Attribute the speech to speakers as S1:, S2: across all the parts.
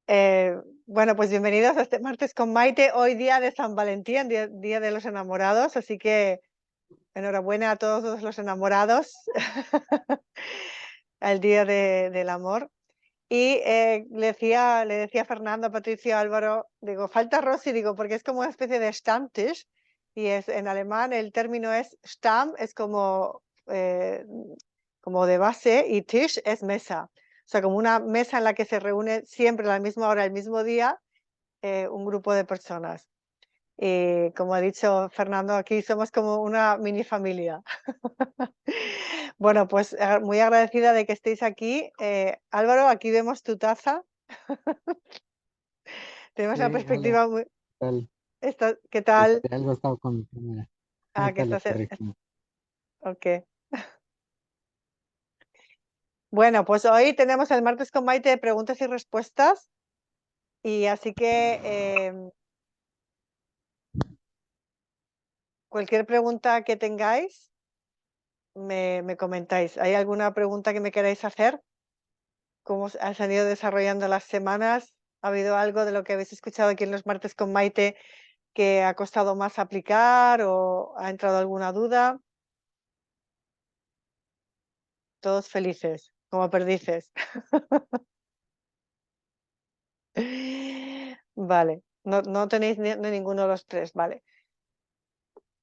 S1: Bueno, pues bienvenidos a este martes con Maite. Hoy día de San Valentín, día de los enamorados, así que enhorabuena a todos los enamorados al día del amor. Y le decía a Fernando, a Patricio, a Álvaro, digo, falta Rosy, digo, porque es como una especie de Stammtisch, y en alemán el término es Stamm, es como de base, y Tisch es mesa. O sea, como una mesa en la que se reúne siempre a la misma hora, el mismo día, un grupo de personas. Y como ha dicho Fernando, aquí somos como una mini familia. Bueno, pues muy agradecida de que estéis aquí. Álvaro, aquí vemos tu taza. Tenemos una
S2: Hola,
S1: perspectiva muy...
S2: ¿qué tal?
S1: ¿Qué tal?
S2: Algo estaba con mi cámara.
S1: Que
S2: Ahorita lo
S1: estás...
S2: corregimos.
S1: Ok. Bueno, pues hoy tenemos el martes con Maite de preguntas y respuestas. Y así que cualquier pregunta que tengáis, me comentáis. ¿Hay alguna pregunta que me queráis hacer? ¿Cómo se han ido desarrollando las semanas? ¿Ha habido algo de lo que habéis escuchado aquí en los martes con Maite que ha costado más aplicar o ha entrado alguna duda? Todos felices, como perdices. Vale, no tenéis ni ninguno de los tres, vale.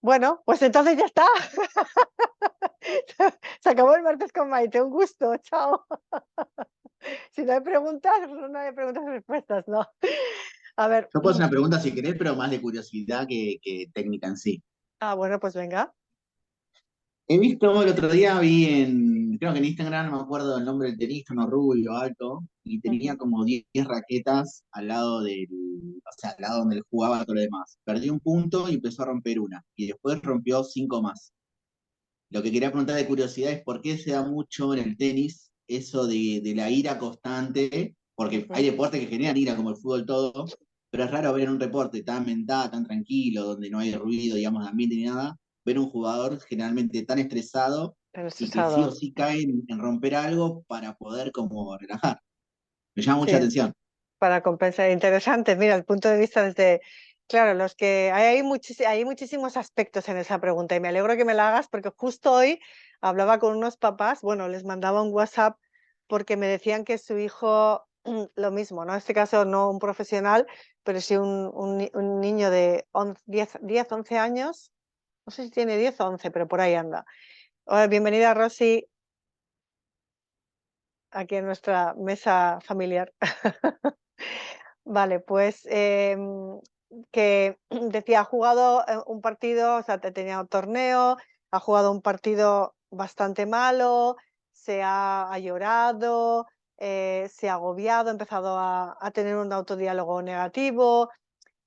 S1: Bueno, pues entonces ya está. Se acabó el martes con Maite, un gusto, chao. Si no hay preguntas, no hay preguntas y respuestas, ¿no? A ver,
S3: Yo puedo hacer una pregunta si querés, pero más de curiosidad que técnica en sí.
S1: bueno, pues venga.
S3: He visto el otro día, creo que en Instagram, no me acuerdo el nombre del tenista, uno rubio, alto, y tenía
S1: Ujú.
S3: como 10 raquetas al lado o sea, al lado donde él jugaba todo lo demás. Perdió un punto y empezó a romper una, y después rompió 5 más. Lo que quería preguntar de curiosidad es por qué se da mucho en el tenis eso de la ira constante, porque hay
S1: Ujú.
S3: deportes que generan ira como el fútbol todo, pero es raro ver en un deporte tan mental, tan tranquilo, donde no hay ruido, digamos, de ambiente ni nada, ver un jugador generalmente tan estresado
S1: Tan
S3: y que sí o
S1: estresado.
S3: sí cae en romper algo para poder como relajar. Me llama mucha
S1: Sí,
S3: atención.
S1: para compensar. Interesante. Mira, el punto de vista desde... Claro, los que hay muchísimos aspectos en esa pregunta y me alegro que me la hagas porque justo hoy hablaba con unos papás, bueno, les mandaba un WhatsApp porque me decían que su hijo, lo mismo, ¿no? En este caso no un profesional, pero sí un niño de 10, 11 años, no sé si tiene 10 o 11, pero por ahí anda. Hola, bienvenida Rosy aquí en nuestra mesa familiar. Vale, pues que decía, ha jugado un partido, o sea, tenía un torneo, ha jugado un partido bastante malo, ha llorado, se ha agobiado, ha empezado a tener un autodiálogo negativo,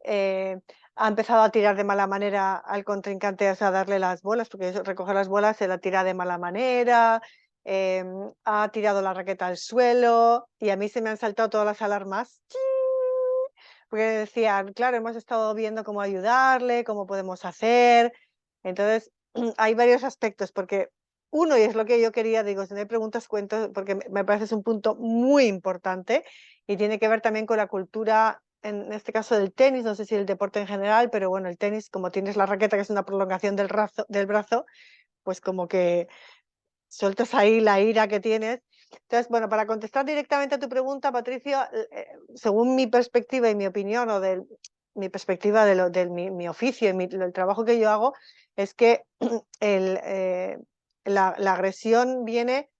S1: eh, ha empezado a tirar de mala manera al contrincante, o sea, a darle las bolas, porque recoger las bolas se la tira de mala manera, ha tirado la raqueta al suelo y a mí se me han saltado todas las alarmas. ¡Chii! Porque decían, claro, hemos estado viendo cómo ayudarle, cómo podemos hacer. Entonces, hay varios aspectos, porque uno, y es lo que yo quería, digo, si no hay preguntas, cuento, porque me parece es un punto muy importante y tiene que ver también con la cultura, en este caso del tenis, no sé si el deporte en general, pero bueno, el tenis, como tienes la raqueta, que es una prolongación del brazo, pues como que sueltas ahí la ira que tienes. Entonces, bueno, para contestar directamente a tu pregunta, Patricio, según mi perspectiva y mi opinión, o mi perspectiva de mi oficio y el trabajo que yo hago, es que el, eh, la agresión viene,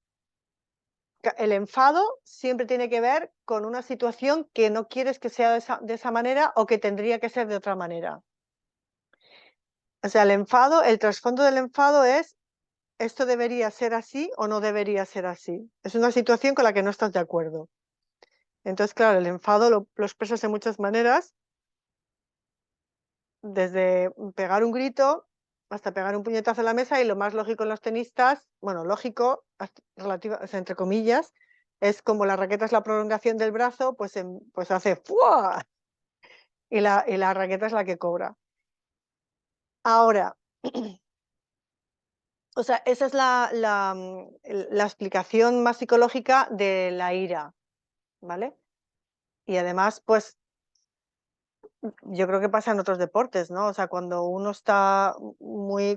S1: el enfado siempre tiene que ver con una situación que no quieres que sea de esa manera o que tendría que ser de otra manera. O sea, el trasfondo del enfado es: ¿esto debería ser así o no debería ser así? Es una situación con la que no estás de acuerdo. Entonces, claro, el enfado lo expresas de muchas maneras, desde pegar un grito hasta pegar un puñetazo en la mesa, y lo más lógico en los tenistas, bueno, lógico, o sea, entre comillas, es como la raqueta es la prolongación del brazo, pues hace ¡fua! Y la raqueta es la que cobra. Ahora, o sea, esa es la explicación más psicológica de la ira, ¿vale? Y además, pues yo creo que pasa en otros deportes, ¿no? O sea, cuando uno está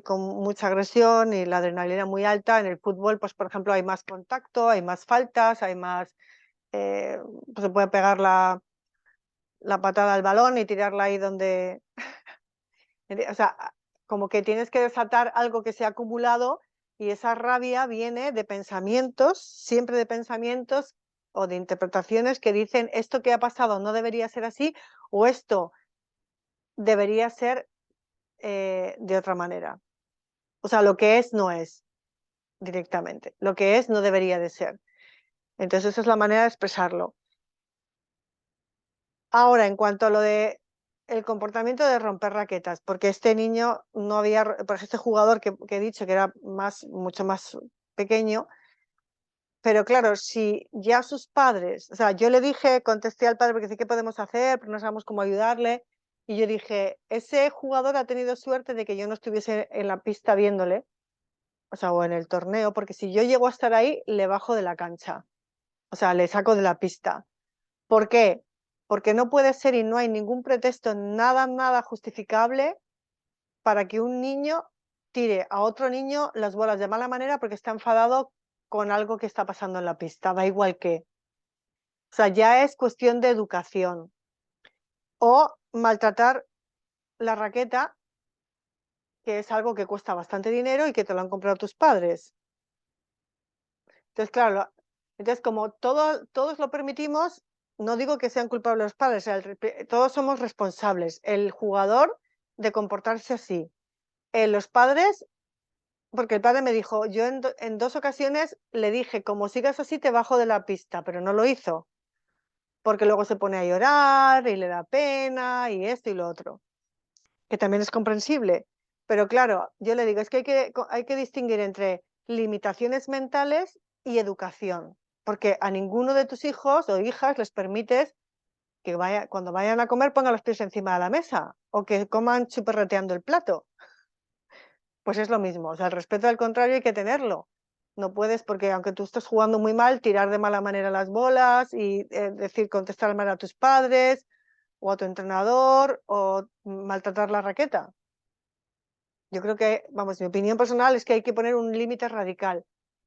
S1: con mucha agresión y la adrenalina muy alta, en el fútbol, pues por ejemplo, hay más contacto, hay más faltas, hay más, pues se puede pegar la patada al balón y tirarla ahí donde, o sea, como que tienes que desatar algo que se ha acumulado y esa rabia viene de pensamientos, siempre de pensamientos o de interpretaciones que dicen esto que ha pasado no debería ser así o esto debería ser de otra manera. O sea, lo que es no es directamente. Lo que es no debería de ser. Entonces esa es la manera de expresarlo. Ahora, en cuanto a lo de el comportamiento de romper raquetas, porque este niño no había, pues este jugador que he dicho que era mucho más pequeño, pero claro, si ya sus padres, o sea, yo le dije, contesté al padre porque sí que podemos hacer, pero no sabemos cómo ayudarle, y yo dije, ese jugador ha tenido suerte de que yo no estuviese en la pista viéndole, o sea, o en el torneo, porque si yo llego a estar ahí, le bajo de la cancha, o sea, le saco de la pista. ¿Por qué? Porque no puede ser y no hay ningún pretexto, nada justificable para que un niño tire a otro niño las bolas de mala manera porque está enfadado con algo que está pasando en la pista, da igual qué. O sea, ya es cuestión de educación. O maltratar la raqueta, que es algo que cuesta bastante dinero y que te lo han comprado tus padres. Entonces, claro, entonces como todos lo permitimos, no digo que sean culpables los padres, todos somos responsables. El jugador de comportarse así. Los padres, porque el padre me dijo, yo en 2 ocasiones le dije, como sigas así te bajo de la pista, pero no lo hizo, porque luego se pone a llorar y le da pena y esto y lo otro, que también es comprensible. Pero claro, yo le digo, es que hay que distinguir entre limitaciones mentales y educación, porque a ninguno de tus hijos o hijas les permites que cuando vayan a comer pongan los pies encima de la mesa o que coman chuperreteando el plato. Pues es lo mismo, o sea, el respeto al contrario hay que tenerlo. No puedes, porque aunque tú estés jugando muy mal, tirar de mala manera las bolas y decir, contestar mal a tus padres o a tu entrenador o maltratar la raqueta. Yo creo que, vamos, mi opinión personal es que hay que poner un límite radical.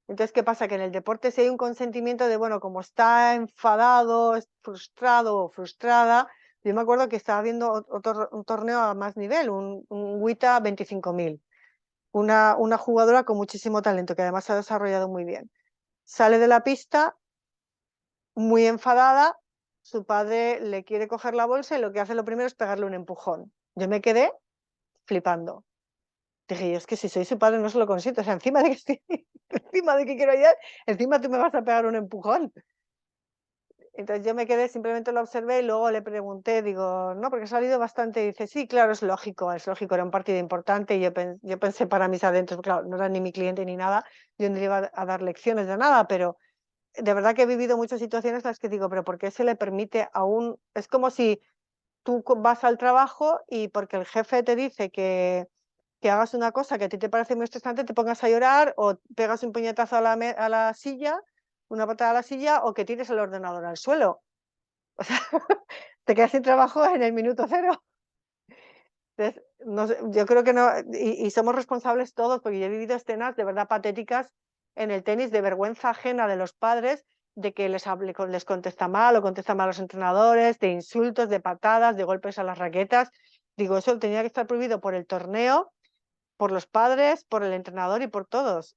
S1: Entonces, ¿qué pasa? Que en el deporte si hay un consentimiento de, bueno, como está enfadado, frustrado o frustrada, yo me acuerdo que estaba viendo un torneo a más nivel, un WTA 25.000, una jugadora con muchísimo talento, que además se ha desarrollado muy bien. Sale de la pista muy enfadada, su padre le quiere coger la bolsa y lo que hace lo primero es pegarle un empujón. Yo me quedé flipando. Dije yo, es que si soy su padre no se lo consiento, o sea, encima de que estoy, encima de que quiero ayudar, encima tú me vas a pegar un empujón. Entonces yo me quedé, simplemente lo observé y luego le pregunté, digo, no, porque ha salido bastante, y dice, sí, claro, es lógico, era un partido importante, y yo pensé para mis adentros, claro, no era ni mi cliente ni nada, yo no le iba a dar lecciones de nada, pero de verdad que he vivido muchas situaciones en las que digo, pero ¿por qué se le permite a es como si tú vas al trabajo y porque el jefe te dice que hagas una cosa que a ti te parece muy estresante, te pongas a llorar o pegas un puñetazo a la silla, una patada a la silla o que tires el ordenador al suelo. O sea, te quedas sin trabajo en el minuto cero. Entonces, no sé, yo creo que no, y somos responsables todos, porque yo he vivido escenas de verdad patéticas en el tenis de vergüenza ajena de los padres, de que les contesta mal o contesta mal a los entrenadores, de insultos, de patadas, de golpes a las raquetas. Digo, eso tenía que estar prohibido por el torneo, por los padres, por el entrenador y por todos.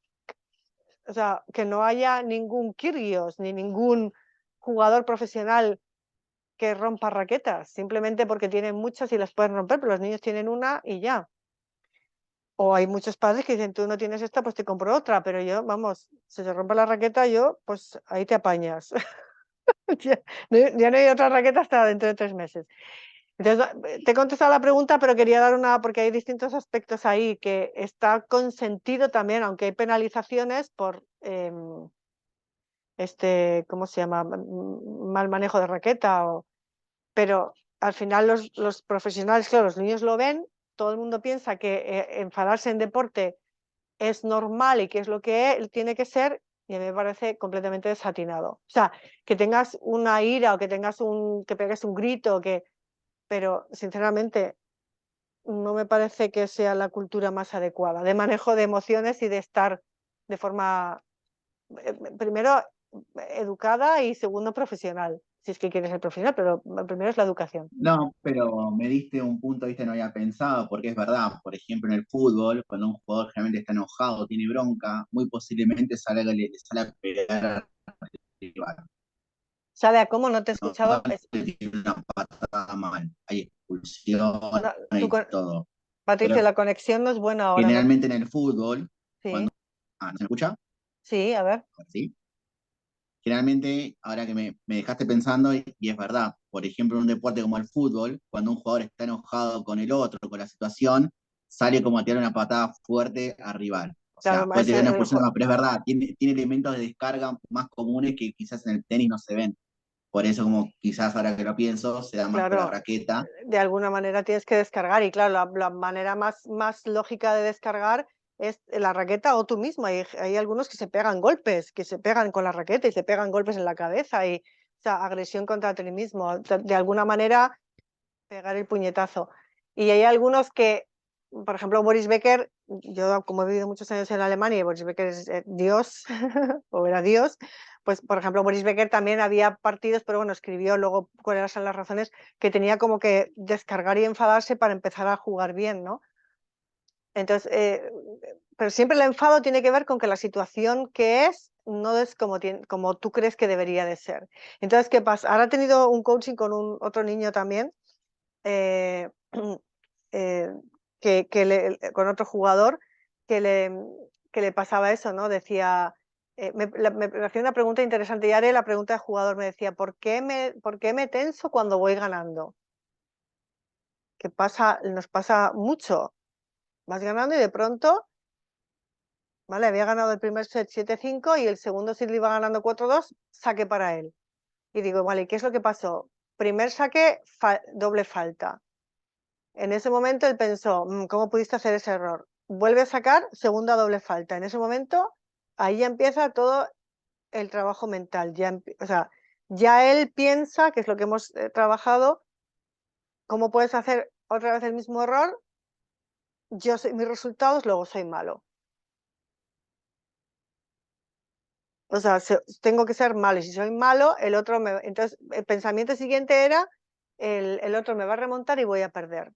S1: O sea, que no haya ningún Kyrgios ni ningún jugador profesional que rompa raquetas, simplemente porque tienen muchas y las pueden romper, pero los niños tienen una y ya. O hay muchos padres que dicen, tú no tienes esta, pues te compro otra, pero yo, vamos, si se rompe la raqueta, yo, pues ahí te apañas. Ya no hay otra raqueta hasta dentro de 3 meses. Entonces, te he contestado la pregunta, pero quería dar porque hay distintos aspectos ahí, que está consentido también, aunque hay penalizaciones por, ¿cómo se llama? Mal manejo de raqueta, pero al final los profesionales, claro, los niños lo ven, todo el mundo piensa que enfadarse en deporte es normal y que es lo que tiene que ser, Y a mí me parece completamente desatinado. O sea, que tengas una ira o que que pegues un grito, pero sinceramente no me parece que sea la cultura más adecuada de manejo de emociones y de estar de forma, primero, educada y segundo, profesional. Si es que quieres ser profesional, pero primero es la educación.
S3: No, pero me diste un punto, viste, no había pensado, porque es verdad, por ejemplo, en el fútbol, cuando un jugador generalmente está enojado, tiene bronca, muy posiblemente le sale a pegar al rival.
S1: ¿Sabe a cómo? No te he
S3: No,
S1: escuchado.
S3: le tiene una patada mal, hay expulsión
S1: No,
S3: y todo.
S1: Patricia,
S3: Pero
S1: la conexión no es buena ahora. No,
S3: generalmente en el fútbol,
S1: sí,
S3: cuando... Ah, ¿no se escucha?
S1: sí, a ver.
S3: ¿Sí? Generalmente, ahora que me dejaste pensando, y es verdad, por ejemplo, en un deporte como el fútbol, cuando un jugador está enojado con el otro, con la situación, sale como a tirar una patada fuerte al rival. O sea,
S1: Claro,
S3: puede tirar una expulsión, pero es verdad, tiene elementos de descarga más comunes que quizás en el tenis no se ven. Por eso, como quizás ahora que lo pienso, se da más con la
S1: claro,
S3: raqueta.
S1: de alguna manera tienes que descargar y claro, la manera más lógica de descargar es la raqueta o tú mismo. Hay algunos que se pegan golpes, que se pegan con la raqueta y se pegan golpes en la cabeza y, o sea, agresión contra ti mismo. De alguna manera pegar el puñetazo. Y hay algunos que, por ejemplo, Boris Becker, yo como he vivido muchos años en Alemania y Boris Becker es Dios, o era Dios, pues por ejemplo Boris Becker también había partidos, pero bueno, escribió luego cuáles eran las razones, que tenía como que descargar y enfadarse para empezar a jugar bien, ¿no? Entonces, pero siempre el enfado tiene que ver con que la situación que es no es como tú crees que debería de ser. Entonces, ¿qué pasa? Ahora he tenido un coaching con otro niño también, eh, eh, con otro jugador que le, que le pasaba eso, ¿no? Decía, me hacía una pregunta interesante y haré la pregunta del jugador, me decía, por qué me tenso cuando voy ganando? Que nos pasa mucho, vas ganando y de pronto, ¿vale? Había ganado el primer set 7-5 y el segundo set le iba ganando 4-2, saque para él. Y digo, vale, ¿qué es lo que pasó? Primer saque, doble falta. En ese momento él pensó, ¿cómo pudiste hacer ese error? Vuelve a sacar segunda doble falta. En ese momento, ahí ya empieza todo el trabajo mental. O sea, ya él piensa, que es lo que hemos trabajado, ¿cómo puedes hacer otra vez el mismo error? Yo soy mis resultados, luego soy malo. O sea, tengo que ser malo y si soy malo, el otro me... Entonces, el pensamiento siguiente era, el otro me va a remontar y voy a perder.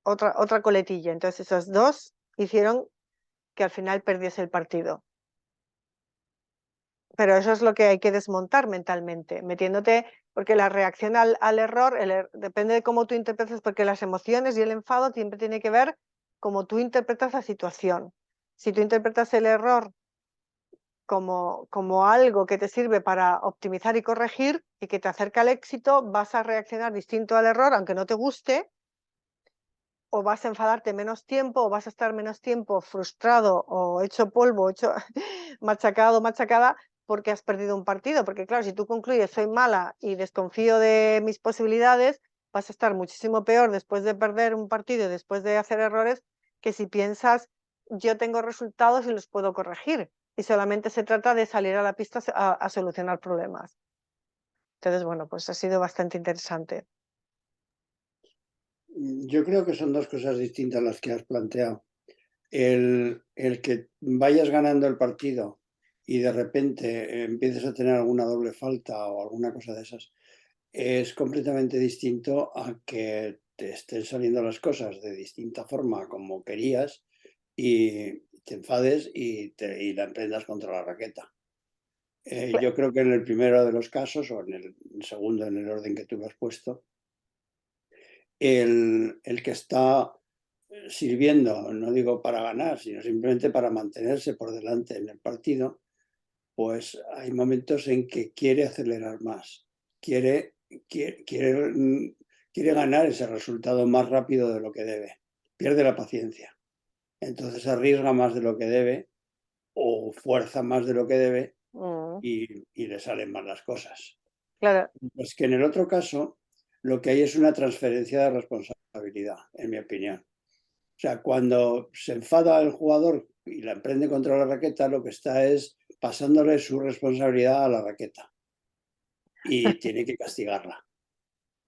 S1: Otra coletilla. Entonces, esos dos hicieron que al final perdiese el partido. Pero eso es lo que hay que desmontar mentalmente, metiéndote, porque la reacción al error depende de cómo tú interpretas, porque las emociones y el enfado siempre tiene que ver cómo tú interpretas la situación. Si tú interpretas el error como algo que te sirve para optimizar y corregir y que te acerca al éxito, vas a reaccionar distinto al error, aunque no te guste, o vas a enfadarte menos tiempo, o vas a estar menos tiempo frustrado o hecho polvo, hecho machacado, machacada, porque has perdido un partido. Porque claro, si tú concluyes soy mala y desconfío de mis posibilidades, vas a estar muchísimo peor después de perder un partido y después de hacer errores, que si piensas yo tengo resultados y los puedo corregir. Y solamente se trata de salir a la pista a solucionar problemas. Entonces, bueno, pues ha sido bastante interesante.
S2: Yo creo que son dos cosas distintas las que has planteado. El que vayas ganando el partido y de repente empieces a tener alguna doble falta o alguna cosa de esas, es completamente distinto a que te estén saliendo las cosas de distinta forma como querías y te enfades y la emprendas contra la raqueta. Yo creo que en el primero de los casos, o en el segundo, en el orden que tú me has puesto, el que está sirviendo, no digo para ganar, sino simplemente para mantenerse por delante en el partido, pues hay momentos en que quiere acelerar más, quiere, quiere, quiere, quiere ganar ese resultado más rápido de lo que debe, pierde la paciencia, entonces arriesga más de lo que debe o fuerza más de lo que debe
S1: Mm,
S2: y le salen mal las cosas.
S1: claro.
S2: Pues que en el otro caso lo que hay es una transferencia de responsabilidad, en mi opinión. O sea, cuando se enfada el jugador y la emprende contra la raqueta, lo que está es pasándole su responsabilidad a la raqueta y tiene que castigarla.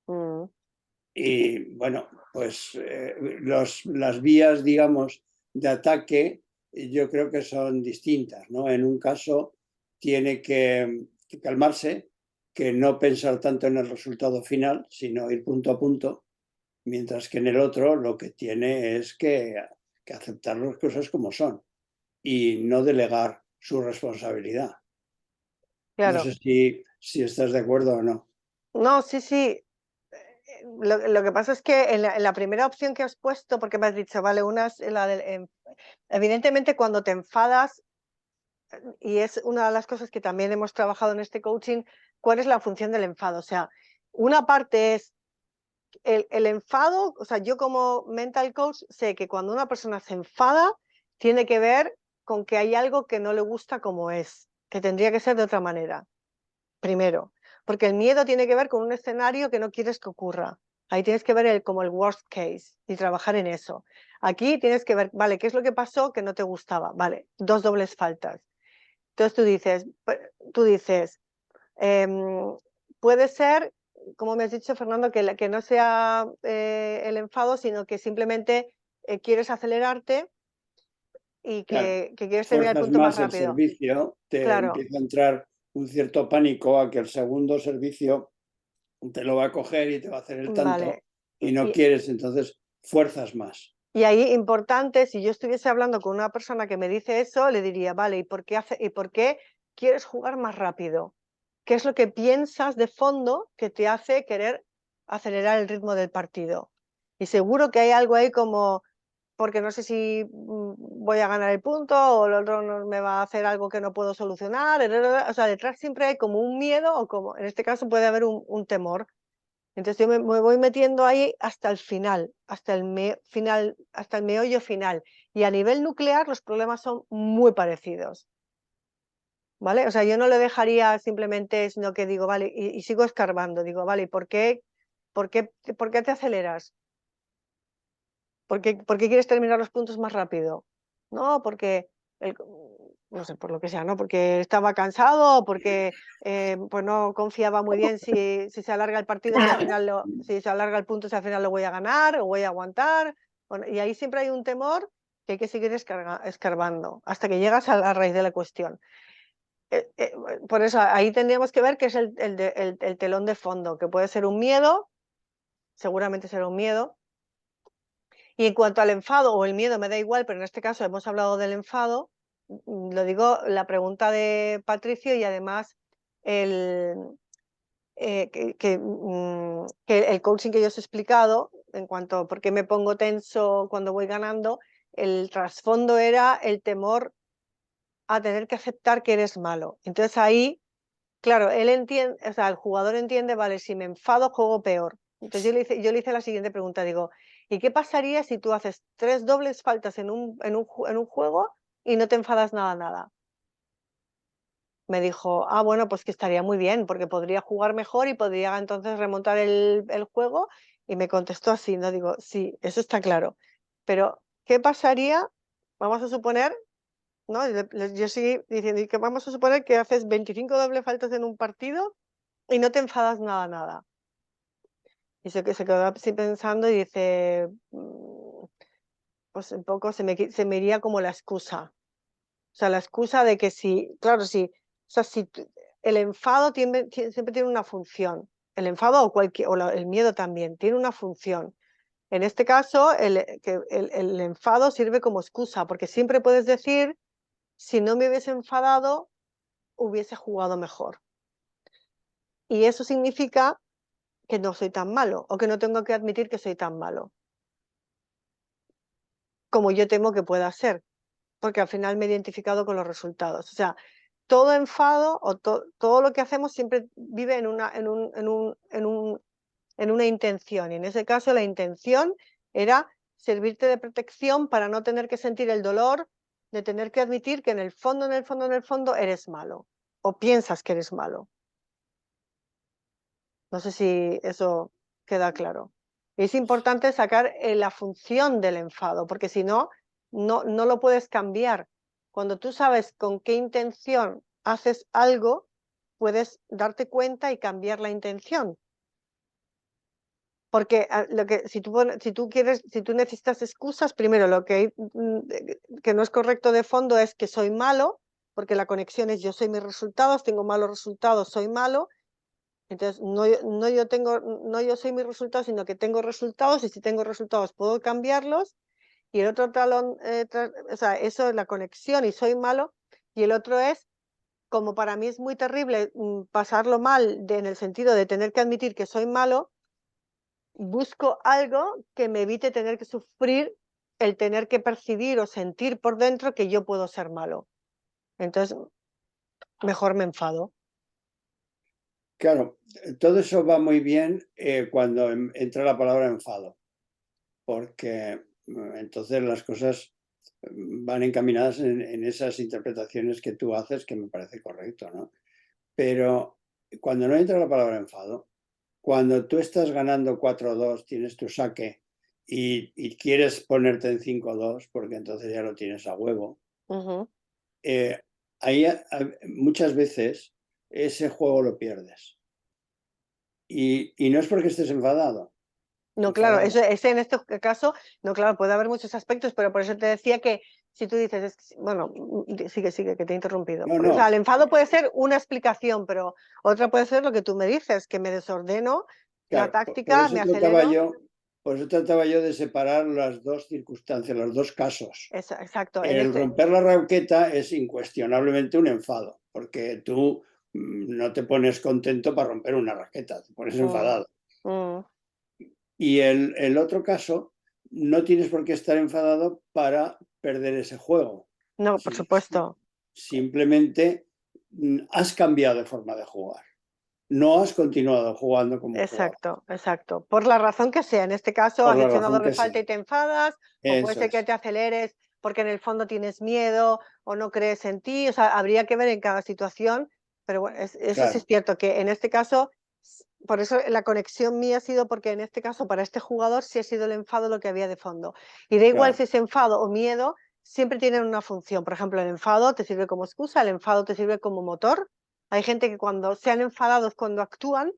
S1: Mm,
S2: Y bueno, pues las vías, digamos, de ataque yo creo que son distintas, ¿no? En un caso tiene que calmarse, que no pensar tanto en el resultado final, sino ir punto a punto, mientras que en el otro lo que tiene es que aceptar las cosas como son y no delegar su responsabilidad. No
S1: claro.
S2: sé si estás de acuerdo o no.
S1: No, sí, sí. Lo que pasa es que en la primera opción que has puesto, porque me has dicho, vale, una es la del... evidentemente cuando te enfadas, y es una de las cosas que también hemos trabajado en este coaching, ¿cuál es la función del enfado? O sea, una parte es el enfado, o sea, yo como mental coach sé que cuando una persona se enfada, tiene que ver con que hay algo que no le gusta como es, que tendría que ser de otra manera, primero, porque el miedo tiene que ver con un escenario que no quieres que ocurra. Ahí tienes que ver como el worst case y trabajar en eso. Aquí tienes que ver, vale, ¿qué es lo que pasó que no te gustaba? Vale, 2 dobles faltas. Entonces tú dices, puede ser, como me has dicho, Fernando, que no sea el enfado, sino que simplemente quieres acelerarte y
S2: Claro,
S1: que quieres terminar el
S2: fuerzas
S1: punto más
S2: más el
S1: rápido.
S2: servicio, te
S1: Claro,
S2: empieza a entrar un cierto pánico a que el segundo servicio te lo va a coger y te va a hacer el tanto
S1: vale.
S2: y no quieres, entonces fuerzas más.
S1: Y ahí importante, si yo estuviese hablando con una persona que me dice eso, le diría, vale, y por qué quieres jugar más rápido? ¿Qué es lo que piensas de fondo que te hace querer acelerar el ritmo del partido? Y seguro que hay algo ahí como, porque no sé si voy a ganar el punto o el otro me va a hacer algo que no puedo solucionar. O sea, detrás siempre hay como un miedo o como, en este caso puede haber un temor. Entonces yo me voy metiendo ahí hasta el final, final, hasta el meollo final. Y a nivel nuclear los problemas son muy parecidos. ¿Vale? O sea, yo no le dejaría simplemente, sino que digo, vale, y sigo escarbando. Digo, vale, por qué te aceleras? ¿Por qué quieres terminar los puntos más rápido? No, porque, no sé, por lo que sea, ¿no? Porque estaba cansado, porque pues no confiaba muy bien si se alarga el partido, si se alarga el punto, si al final lo voy a ganar o voy a aguantar. Bueno, y ahí siempre hay un temor que hay que seguir escarbando hasta que llegas a la raíz de la cuestión. Por eso ahí tendríamos que ver qué es el telón de fondo, que puede ser un miedo, seguramente será un miedo. Y en cuanto al enfado o el miedo, me da igual, pero en este caso hemos hablado del enfado, lo digo, la pregunta de Patricio y además el, que el coaching que yo os he explicado, en cuanto a por qué me pongo tenso cuando voy ganando, el trasfondo era el temor a tener que aceptar que eres malo. Entonces ahí, claro, él entiende, o sea, el jugador entiende, vale, si me enfado juego peor. Entonces yo le hice la siguiente pregunta, digo, ¿y qué pasaría si tú haces 3 dobles faltas en un juego y no te enfadas nada? Me dijo, bueno, pues que estaría muy bien, porque podría jugar mejor y podría entonces remontar el juego. Y me contestó así, ¿no? Digo, sí, eso está claro. Pero, ¿qué pasaría? Vamos a suponer, ¿no? Yo seguí diciendo, ¿y qué vamos a suponer que haces 25 dobles faltas en un partido y no te enfadas nada? Y se quedó así pensando y dice, pues un poco se me iría como la excusa. O sea, la excusa de que si, claro, si, o sea, el enfado siempre tiene una función. El enfado el miedo también tiene una función. En este caso, el enfado sirve como excusa, porque siempre puedes decir, si no me hubiese enfadado, hubiese jugado mejor. Y eso significa que no soy tan malo o que no tengo que admitir que soy tan malo como yo temo que pueda ser, porque al final me he identificado con los resultados. O sea, todo enfado o todo lo que hacemos siempre vive en una intención. Y en ese caso la intención era servirte de protección para no tener que sentir el dolor de tener que admitir que en el fondo, eres malo o piensas que eres malo. No sé si eso queda claro. Es importante sacar la función del enfado, porque si no, no lo puedes cambiar. Cuando tú sabes con qué intención haces algo, puedes darte cuenta y cambiar la intención. Porque si tú necesitas excusas, primero lo que no es correcto de fondo es que soy malo, porque la conexión es yo soy mis resultados, tengo malos resultados, soy malo. Entonces, no yo soy mis resultados, sino que tengo resultados, y si tengo resultados puedo cambiarlos. Y el otro talón, o sea, eso es la conexión y soy malo. Y el otro es, como para mí es muy terrible pasarlo mal en el sentido de tener que admitir que soy malo, busco algo que me evite tener que sufrir el tener que percibir o sentir por dentro que yo puedo ser malo. Entonces, mejor me enfado.
S2: Claro, todo eso va muy bien cuando entra la palabra enfado, porque entonces las cosas van encaminadas en esas interpretaciones que tú haces, que me parece correcto, ¿no? Pero cuando no entra la palabra enfado, cuando tú estás ganando 4-2, tienes tu saque y quieres ponerte en 5-2, porque entonces ya lo tienes a huevo, ahí muchas veces ese juego lo pierdes. Y no es porque estés enfadado.
S1: No, claro, ese en este caso, no, claro, puede haber muchos aspectos, pero por eso te decía que si tú dices, bueno, sigue, que te he interrumpido.
S2: No,
S1: O sea,
S2: no.
S1: el enfado puede ser una explicación, pero otra puede ser lo que tú me dices, que me desordeno la
S2: Claro,
S1: táctica, me acelero.
S2: por eso trataba yo de separar las dos circunstancias, los dos casos.
S1: Exacto.
S2: El romper la raqueta es incuestionablemente un enfado, porque tú no te pones contento para romper una raqueta, te pones enfadado. Y el otro caso, no tienes por qué estar enfadado para perder ese juego.
S1: No, por supuesto.
S2: Simplemente has cambiado de forma de jugar. No has continuado jugando como jugabas.
S1: Exacto. Por la razón que sea. En este caso,
S2: Por
S1: has
S2: la
S1: hecho una
S2: razón
S1: doble
S2: que
S1: falta
S2: sea.
S1: y te enfadas, o puede
S2: Eso
S1: ser que
S2: es.
S1: te aceleres porque en el fondo tienes miedo o no crees en ti. O sea, habría que ver en cada situación, pero bueno, eso sí es
S2: Claro,
S1: cierto, que en este caso, por eso la conexión mía ha sido porque en este caso, para este jugador, sí ha sido el enfado lo que había de fondo. Y da igual
S2: claro.
S1: si es enfado o miedo, siempre tienen una función. Por ejemplo, el enfado te sirve como excusa, el enfado te sirve como motor. Hay gente que cuando se han enfadado es cuando actúan.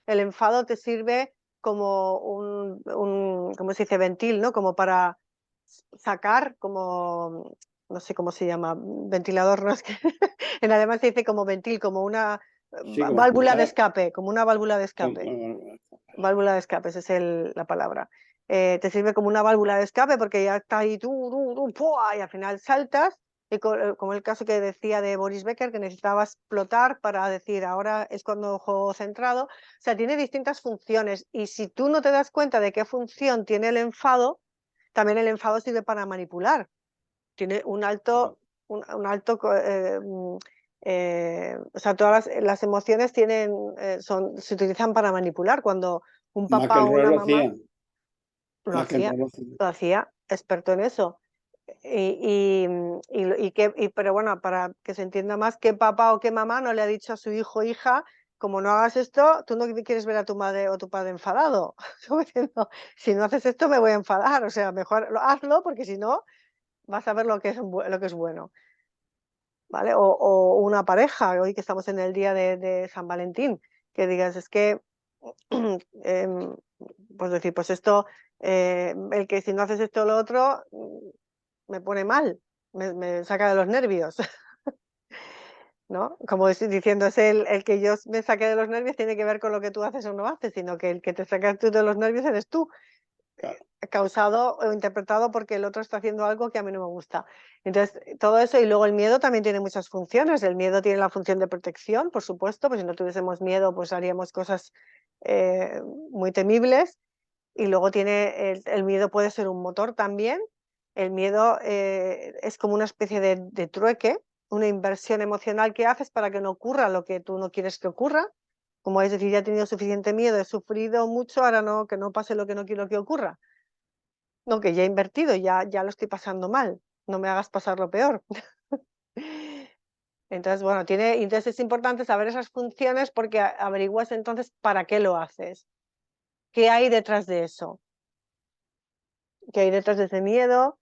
S1: El enfado te sirve como ¿cómo se dice? Ventil, ¿no? Como para sacar, como, no sé cómo se llama, ventilador, ¿no? Es que en alemán se dice como ventil, como una
S2: Sí, como
S1: válvula de
S2: expulsar.
S1: escape, como una válvula de escape. Válvula de escape, esa es la palabra. Te sirve como una válvula de escape porque ya está ahí ¡pua! Y al final saltas, y como el caso que decía de Boris Becker, que necesitaba explotar para decir ahora es cuando juego centrado. O sea, tiene distintas funciones, y si tú no te das cuenta de qué función tiene el enfado, también el enfado sirve para manipular. Tiene un alto, o sea, todas las emociones se utilizan para manipular. Cuando un papá o
S2: McElroy
S1: una
S2: lo
S1: mamá
S2: hacía.
S1: lo hacía,
S2: McElroy lo hacía.
S1: lo hacía, experto en eso. Pero bueno, para que se entienda más, qué papá o qué mamá no le ha dicho a su hijo o hija, como no hagas esto, tú no quieres ver a tu madre o tu padre enfadado. Si no haces esto me voy a enfadar, o sea, mejor hazlo, porque si no vas a ver lo que es bueno. ¿Vale? O una pareja, hoy que estamos en el día de San Valentín, que digas, es que, pues decir, pues esto, el que si no haces esto o lo otro, me pone mal, me saca de los nervios, ¿no? Como diciendo, es el que yo me saque de los nervios tiene que ver con lo que tú haces o no haces, sino que el que te sacas tú de los nervios eres tú,
S2: Claro.
S1: causado o interpretado porque el otro está haciendo algo que a mí no me gusta. Entonces, todo eso, y luego el miedo también tiene muchas funciones. El miedo tiene la función de protección, por supuesto, pues si no tuviésemos miedo, pues haríamos cosas muy temibles. Y luego el miedo puede ser un motor también. El miedo es como una especie de trueque, una inversión emocional que haces para que no ocurra lo que tú no quieres que ocurra. Como es decir, ya he tenido suficiente miedo, he sufrido mucho, ahora no, que no pase lo que no quiero que ocurra. No, que ya he invertido, ya lo estoy pasando mal, no me hagas pasar lo peor. Entonces, bueno, entonces es importante saber esas funciones, porque averiguas entonces para qué lo haces, qué hay detrás de eso, qué hay detrás de ese miedo,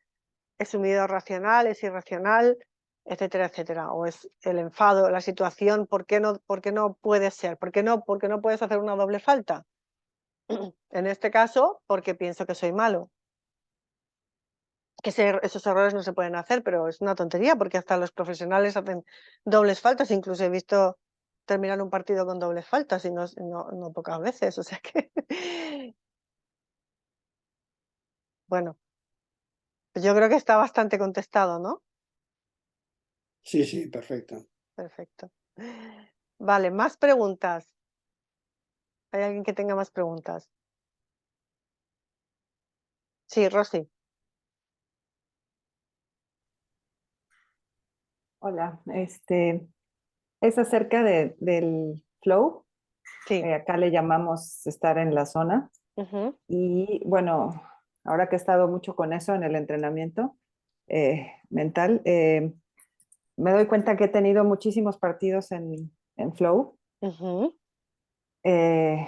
S1: es un miedo racional, es irracional, etcétera, etcétera. O es el enfado, la situación, ¿por qué no puede ser? ¿Por qué no puedes hacer una doble falta? En este caso, porque pienso que soy malo. Que esos errores no se pueden hacer, pero es una tontería, porque hasta los profesionales hacen dobles faltas. Incluso he visto terminar un partido con dobles faltas y no pocas veces. O sea que, bueno, pues yo creo que está bastante contestado, ¿no?
S2: Sí, sí, perfecto.
S1: Perfecto. Vale, más preguntas. ¿Hay alguien que tenga más preguntas? Sí, Rosy.
S4: Hola, es acerca del flow.
S1: Sí.
S4: Acá le llamamos estar en la zona.
S1: Ujú,
S4: Y bueno, ahora que he estado mucho con eso en el entrenamiento mental, me doy cuenta que he tenido muchísimos partidos en flow,
S1: ujú,
S4: eh,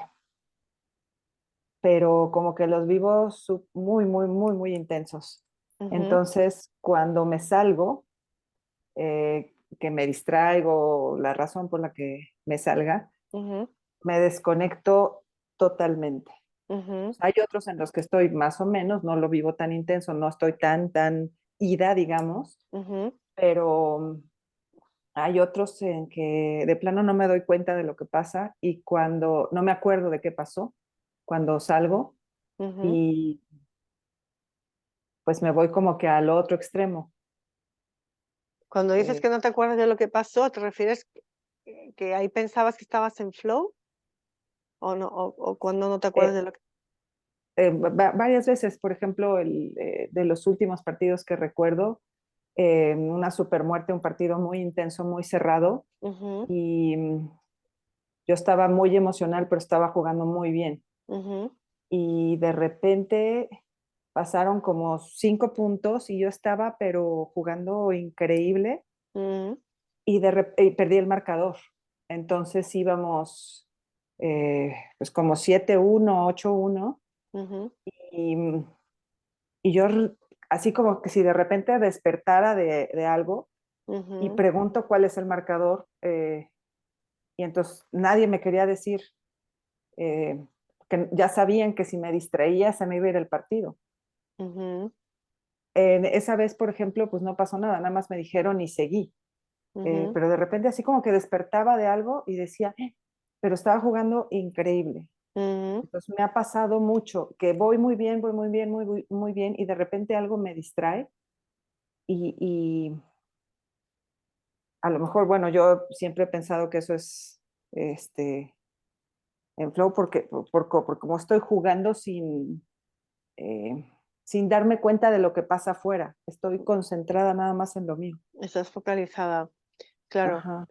S4: pero como que los vivo muy, muy, muy, muy intensos.
S1: ujú,
S4: Entonces, cuando me salgo, que me distraigo, la razón por la que me salga,
S1: ujú,
S4: me desconecto totalmente.
S1: ujú,
S4: Hay otros en los que estoy más o menos, no lo vivo tan intenso, no estoy tan ida, digamos,
S1: ujú,
S4: pero hay otros en que de plano no me doy cuenta de lo que pasa y cuando no me acuerdo de qué pasó, cuando salgo
S1: ujú.
S4: y pues me voy como que al otro extremo.
S1: Cuando dices
S4: Eh,
S1: que no te acuerdas de lo que pasó, ¿te refieres que ahí pensabas que estabas en flow? ¿O no? ¿O cuando no te acuerdas
S4: eh,
S1: de lo que?
S4: Varias veces, por ejemplo, de los últimos partidos que recuerdo, una super muerte, un partido muy intenso, muy cerrado,
S1: Ujú,
S4: y yo estaba muy emocional, pero estaba jugando muy bien.
S1: ujú,
S4: Y de repente pasaron como 5 puntos y yo estaba, pero jugando increíble,
S1: ujú,
S4: y perdí el marcador. Entonces íbamos pues como 7-1, 8-1,
S1: ujú,
S4: y, y yo así como que si de repente despertara de algo y
S1: ujú,
S4: pregunto cuál es el marcador, y entonces nadie me quería decir, eh, que ya sabían que si me distraía se me iba a ir el partido.
S1: ujú,
S4: Esa vez, por ejemplo, pues no pasó nada más me dijeron y seguí.
S1: ujú,
S4: Pero de repente así como que despertaba de algo y decía, pero estaba jugando increíble.
S1: ujú.
S4: Entonces me ha pasado mucho que voy muy bien, voy muy bien, muy bien, y de repente algo me distrae y a lo mejor, bueno, yo siempre he pensado que eso es en flow porque como estoy jugando sin darme cuenta de lo que pasa afuera, estoy concentrada nada más en lo mío.
S1: Estás focalizada, claro.
S4: Ajá.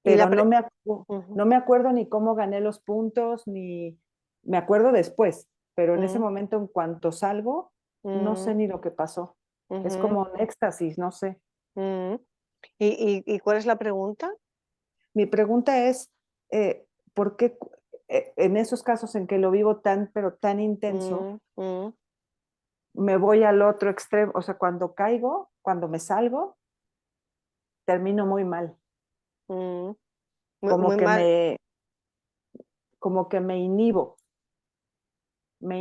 S1: Y
S4: Pero
S1: la pre
S4: no
S1: ujú,
S4: me acuerdo ni cómo gané los puntos, ni me acuerdo después, pero en ese
S1: mm,
S4: momento, en cuanto salgo, no sé
S1: mm,
S4: ni lo que pasó. Es
S1: ujú,
S4: como un éxtasis, no sé.
S1: mm. ¿Y cuál es la pregunta?
S4: Mi pregunta es, ¿por qué en esos casos en que lo vivo pero tan intenso,
S1: Mm, mm,
S4: me voy al otro extremo? O sea, cuando caigo, cuando me salgo, termino muy mal,
S1: mm. Muy
S4: como
S1: muy
S4: que
S1: mal.
S4: me, como que me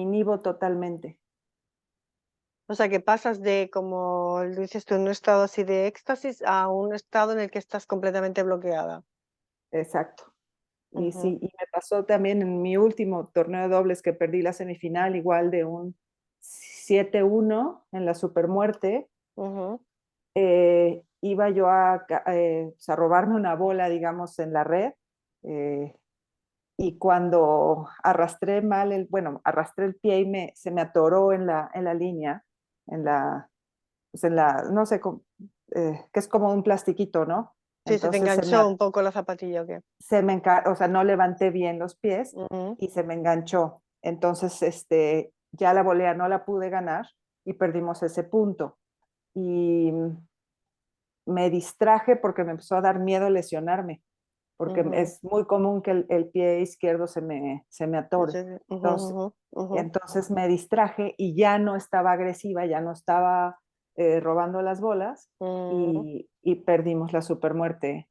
S4: inhibo totalmente.
S1: O sea, que pasas de, como dices tú, en un estado así de éxtasis a un estado en el que estás completamente bloqueada.
S4: Exacto. Y
S1: Ujú,
S4: sí, y me pasó también en mi último torneo de dobles que perdí la semifinal, igual de un 7-1 en la supermuerte.
S1: ujú,
S4: Iba yo pues, a robarme una bola, digamos, en la red. eh, y cuando bueno, arrastré el pie y se me atoró en la línea, en la, pues no sé, que es como un plastiquito, ¿no?
S1: sí, se te
S4: Entonces
S1: enganchó un poco la zapatilla, ¿o qué?
S4: o sea, no levanté bien los pies
S1: Ujú,
S4: y se me enganchó. Entonces, ya la volea no la pude ganar y perdimos ese punto. Y me distraje porque me empezó a dar miedo lesionarme, porque
S1: ujú,
S4: es muy común que el pie izquierdo se me atore.
S1: sí, sí, ujú,
S4: Entonces,
S1: ujú, ujú,
S4: entonces me distraje y ya no estaba agresiva, ya no estaba, robando las bolas y perdimos la supermuerte.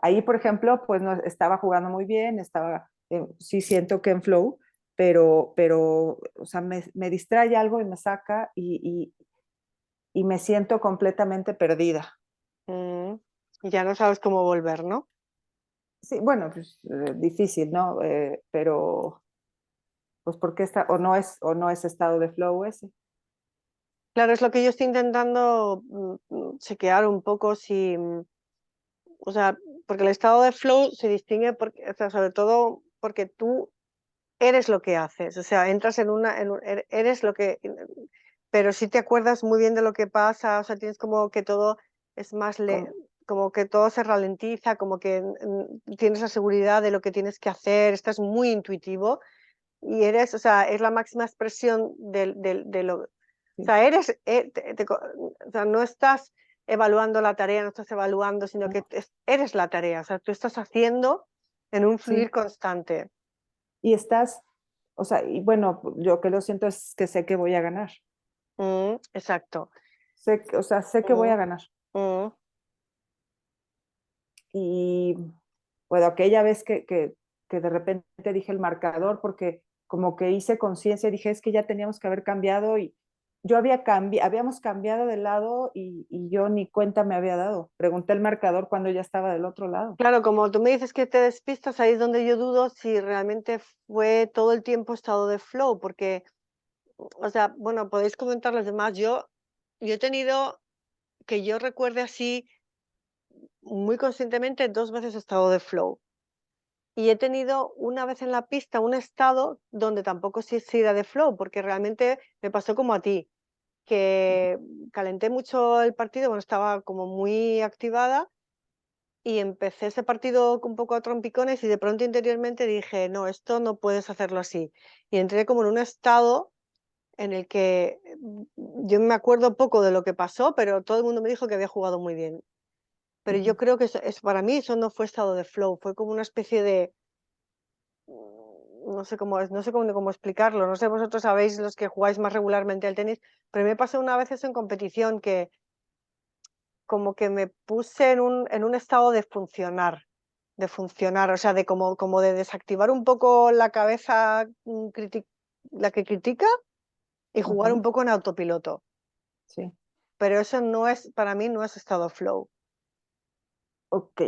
S4: Ahí, por ejemplo, pues no, estaba jugando muy bien, sí siento que en flow, pero o sea, me distrae algo y me saca y me siento completamente perdida.
S1: Y ya no sabes cómo volver, ¿no?
S4: Sí, bueno, pues difícil, ¿no? Pero, pues porque o no es estado de flow ese.
S1: Claro, es lo que yo estoy intentando chequear un poco si, o sea, porque el estado de flow se distingue porque, o sea, sobre todo porque tú eres lo que haces, o sea, entras eres lo que, pero sí te acuerdas muy bien de lo que pasa, o sea, tienes como que todo es más, como que todo se ralentiza, como que tienes la seguridad de lo que tienes que hacer, estás muy intuitivo y eres, o sea, es la máxima expresión de lo, o sea, o sea, no estás evaluando la tarea, no estás evaluando, sino que eres la tarea, o sea, tú estás haciendo en un fluir
S4: Sí.
S1: constante.
S4: Y o sea, y bueno, yo que lo siento es que sé que voy a ganar.
S1: Exacto.
S4: O sea, sé que voy a ganar.
S1: Mm.
S4: Y bueno, aquella vez que de repente dije el marcador, porque como que hice conciencia, dije, es que ya teníamos que haber cambiado y yo habíamos cambiado de lado y yo ni cuenta me había dado. Pregunté el marcador cuando ya estaba del otro lado.
S1: Claro, como tú me dices que te despistas, ahí es donde yo dudo si realmente fue todo el tiempo estado de flow, porque, o sea, bueno, podéis comentar los demás. Yo he tenido, que yo recuerde así muy conscientemente, 2 veces estado de flow. Y he tenido una vez en la pista un estado donde tampoco sí era de flow, porque realmente me pasó como a ti, que calenté mucho el partido, bueno, estaba como muy activada y empecé ese partido un poco a trompicones y de pronto interiormente dije, no, esto no puedes hacerlo así. Y entré como en un estado en el que yo me acuerdo poco de lo que pasó, pero todo el mundo me dijo que había jugado muy bien. Pero yo creo que para mí eso no fue estado de flow, fue como una especie de, no sé cómo explicarlo, no sé, vosotros sabéis los que jugáis más regularmente al tenis, pero me pasó una vez eso en competición que como que me puse en un estado de funcionar, o sea, de como de desactivar un poco la cabeza la que critica y jugar un poco en autopiloto.
S4: Sí.
S1: Pero eso no es, para mí no es estado flow.
S4: Ok.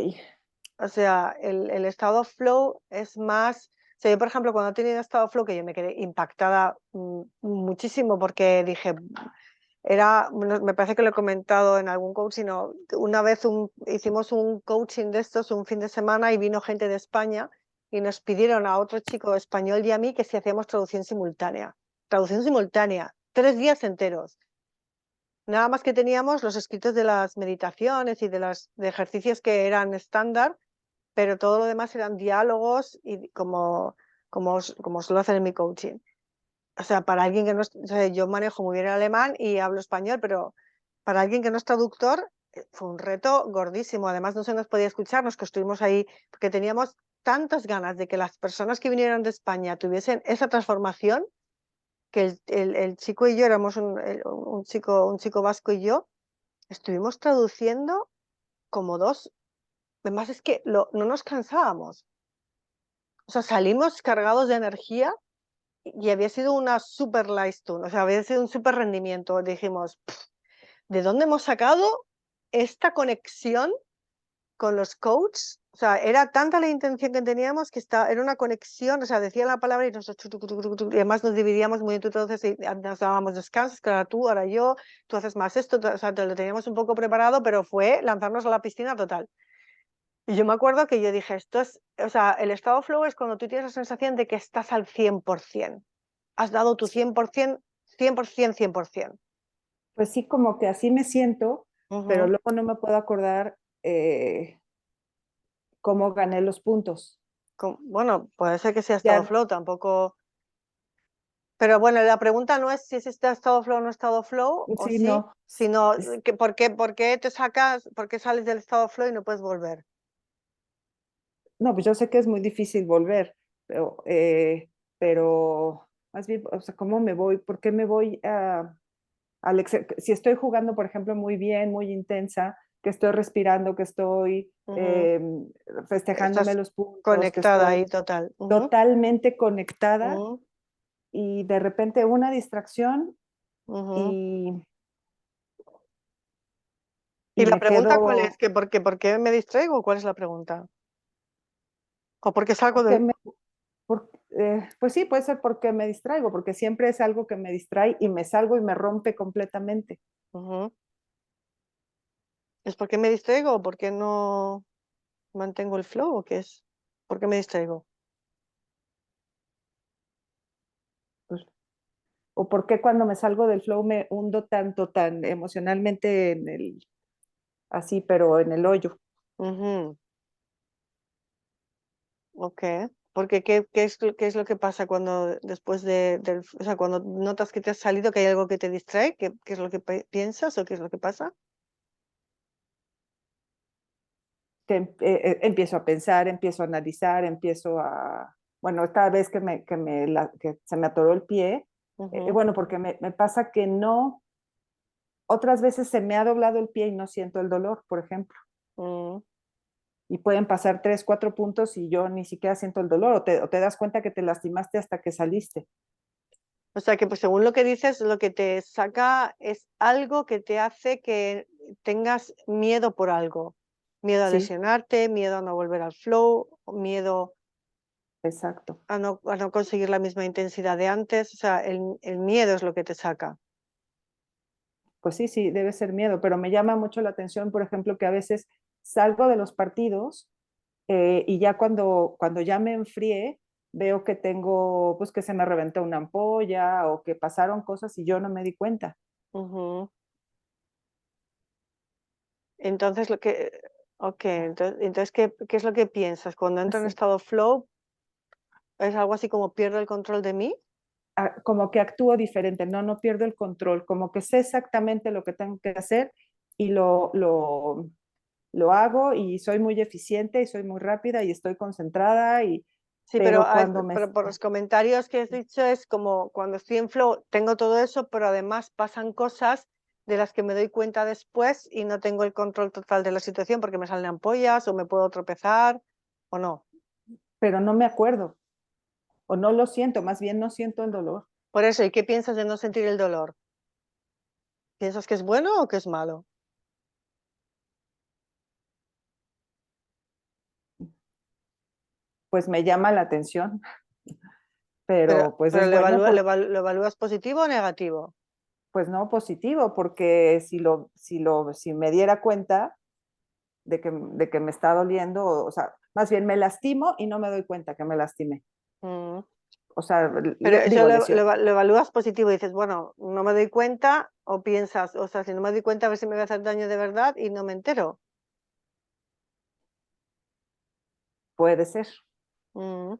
S1: O sea, el estado flow es más, o sea, yo por ejemplo cuando he tenido estado flow que yo me quedé impactada muchísimo porque dije, me parece que lo he comentado en algún coaching, una vez hicimos un coaching de estos un fin de semana y vino gente de España y nos pidieron a otro chico español y a mí que si hacíamos traducción simultánea. Traducción simultánea, 3 días enteros. Nada más que teníamos los escritos de las meditaciones y de ejercicios que eran estándar, pero todo lo demás eran diálogos y como suelo hacer en mi coaching. O sea, para alguien que no es, o sea, yo manejo muy bien el alemán y hablo español, pero para alguien que no es traductor fue un reto gordísimo. Además, no se nos podía escuchar, nos que estuvimos ahí, porque teníamos tantas ganas de que las personas que vinieran de España tuviesen esa transformación, que el chico y yo éramos un chico vasco y yo, estuvimos traduciendo como dos. Además, es que no nos cansábamos. O sea, salimos cargados de energía y había sido una super Leistung, o sea, había sido un super rendimiento. Dijimos, ¿de dónde hemos sacado esta conexión con los coaches? O sea, era tanta la intención que teníamos que era una conexión, o sea, decía la palabra y nosotros, y además nos dividíamos muy bien, entonces nos dábamos descansos, que ahora tú, ahora yo, tú haces más esto, o sea, lo teníamos un poco preparado, pero fue lanzarnos a la piscina total. Y yo me acuerdo que yo dije, o sea, el estado flow es cuando tú tienes la sensación de que estás al 100%. Has dado tu 100%, 100%, 100%.
S4: Pues sí, como que así me siento, pero luego no me puedo acordar cómo gané los puntos.
S1: Bueno, puede ser que sea estado
S4: Ya,
S1: flow, tampoco. Pero bueno, la pregunta no es si es estado flow o no estado flow, o
S4: sí,
S1: sí,
S4: no.
S1: sino que por qué te sacas, por qué sales del estado flow y no puedes volver.
S4: No, pues yo sé que es muy difícil volver, pero más bien, o sea, ¿cómo me voy? ¿Por qué me voy si estoy jugando, por ejemplo, muy bien, muy intensa, que estoy respirando, que estoy festejándome
S1: Estás
S4: los puntos, que
S1: conectada
S4: estoy
S1: ahí total.
S4: totalmente conectada
S1: Ujú,
S4: y de repente una distracción
S1: ujú.
S4: y,
S1: ¿Y
S4: y
S1: la
S4: me
S1: pregunta cuál es?
S4: quedo,
S1: ¿Que por qué me distraigo? ¿Cuál es la pregunta? ¿O por qué salgo
S4: porque
S1: del...?
S4: pues sí, puede ser porque me distraigo, porque siempre es algo que me distrae y me salgo y me rompe completamente.
S1: Ujú. ¿Es por qué me distraigo o por qué no mantengo el flow o qué es? ¿Por qué me distraigo?
S4: Pues, o por qué cuando me salgo del flow me hundo tanto, tan emocionalmente así, pero en el hoyo.
S1: Ujú, ok. Porque qué es lo que pasa cuando después o sea, cuando notas que te has salido, que hay algo que te distrae? ¿Qué es lo que piensas o qué es lo que pasa?
S4: Que empiezo a pensar, empiezo a analizar, bueno, esta vez que se me atoró el pie,
S1: Ujú,
S4: bueno, porque me pasa que no, otras veces se me ha doblado el pie y no siento el dolor, por ejemplo.
S1: mm.
S4: Y pueden pasar 3, 4 puntos y yo ni siquiera siento el dolor, o te das cuenta que te lastimaste hasta que saliste.
S1: O sea que pues según lo que dices, lo que te saca es algo que te hace que tengas miedo por algo. Miedo a
S4: Sí,
S1: lesionarte, miedo a no volver al flow, miedo
S4: exacto.
S1: a no conseguir la misma intensidad de antes. O sea, el miedo es lo que te saca.
S4: Pues sí, sí, debe ser miedo, pero me llama mucho la atención, por ejemplo, que a veces salgo de los partidos y ya cuando ya me enfrié, veo que tengo, pues que se me reventó una ampolla o que pasaron cosas y yo no me di cuenta.
S1: Ujú. Entonces, ok, entonces ¿qué es lo que piensas? Cuando entro en
S4: Sí.
S1: estado flow, ¿es algo así como pierdo el control de mí?
S4: Como que actúo diferente, no pierdo el control, como que sé exactamente lo que tengo que hacer y lo hago y soy muy eficiente y soy muy rápida y estoy concentrada,
S1: Sí,
S4: pero cuando
S1: pero por los comentarios que has dicho es como cuando estoy en flow tengo todo eso, pero además pasan cosas de las que me doy cuenta después y no tengo el control total de la situación porque me salen ampollas o me puedo tropezar o no.
S4: pero no me acuerdo o no lo siento, más bien no siento el dolor.
S1: Por eso, ¿y qué piensas de no sentir el dolor? ¿Piensas que es bueno o que es malo?
S4: Pues me llama la atención,
S1: Pero,
S4: pero pues
S1: pero
S4: es bueno
S1: lo evalúas positivo o negativo?
S4: pues no positivo, porque si me diera cuenta de que me está doliendo, o sea, más bien me lastimo y no me doy cuenta que me lastimé.
S1: Mm.
S4: O sea,
S1: Pero eso
S4: digo lesión.
S1: lo evalúas positivo y dices, bueno, no me doy cuenta o piensas, o sea, si no me doy cuenta a ver si me voy a hacer daño de verdad y no me entero.
S4: Puede ser,
S1: Mm.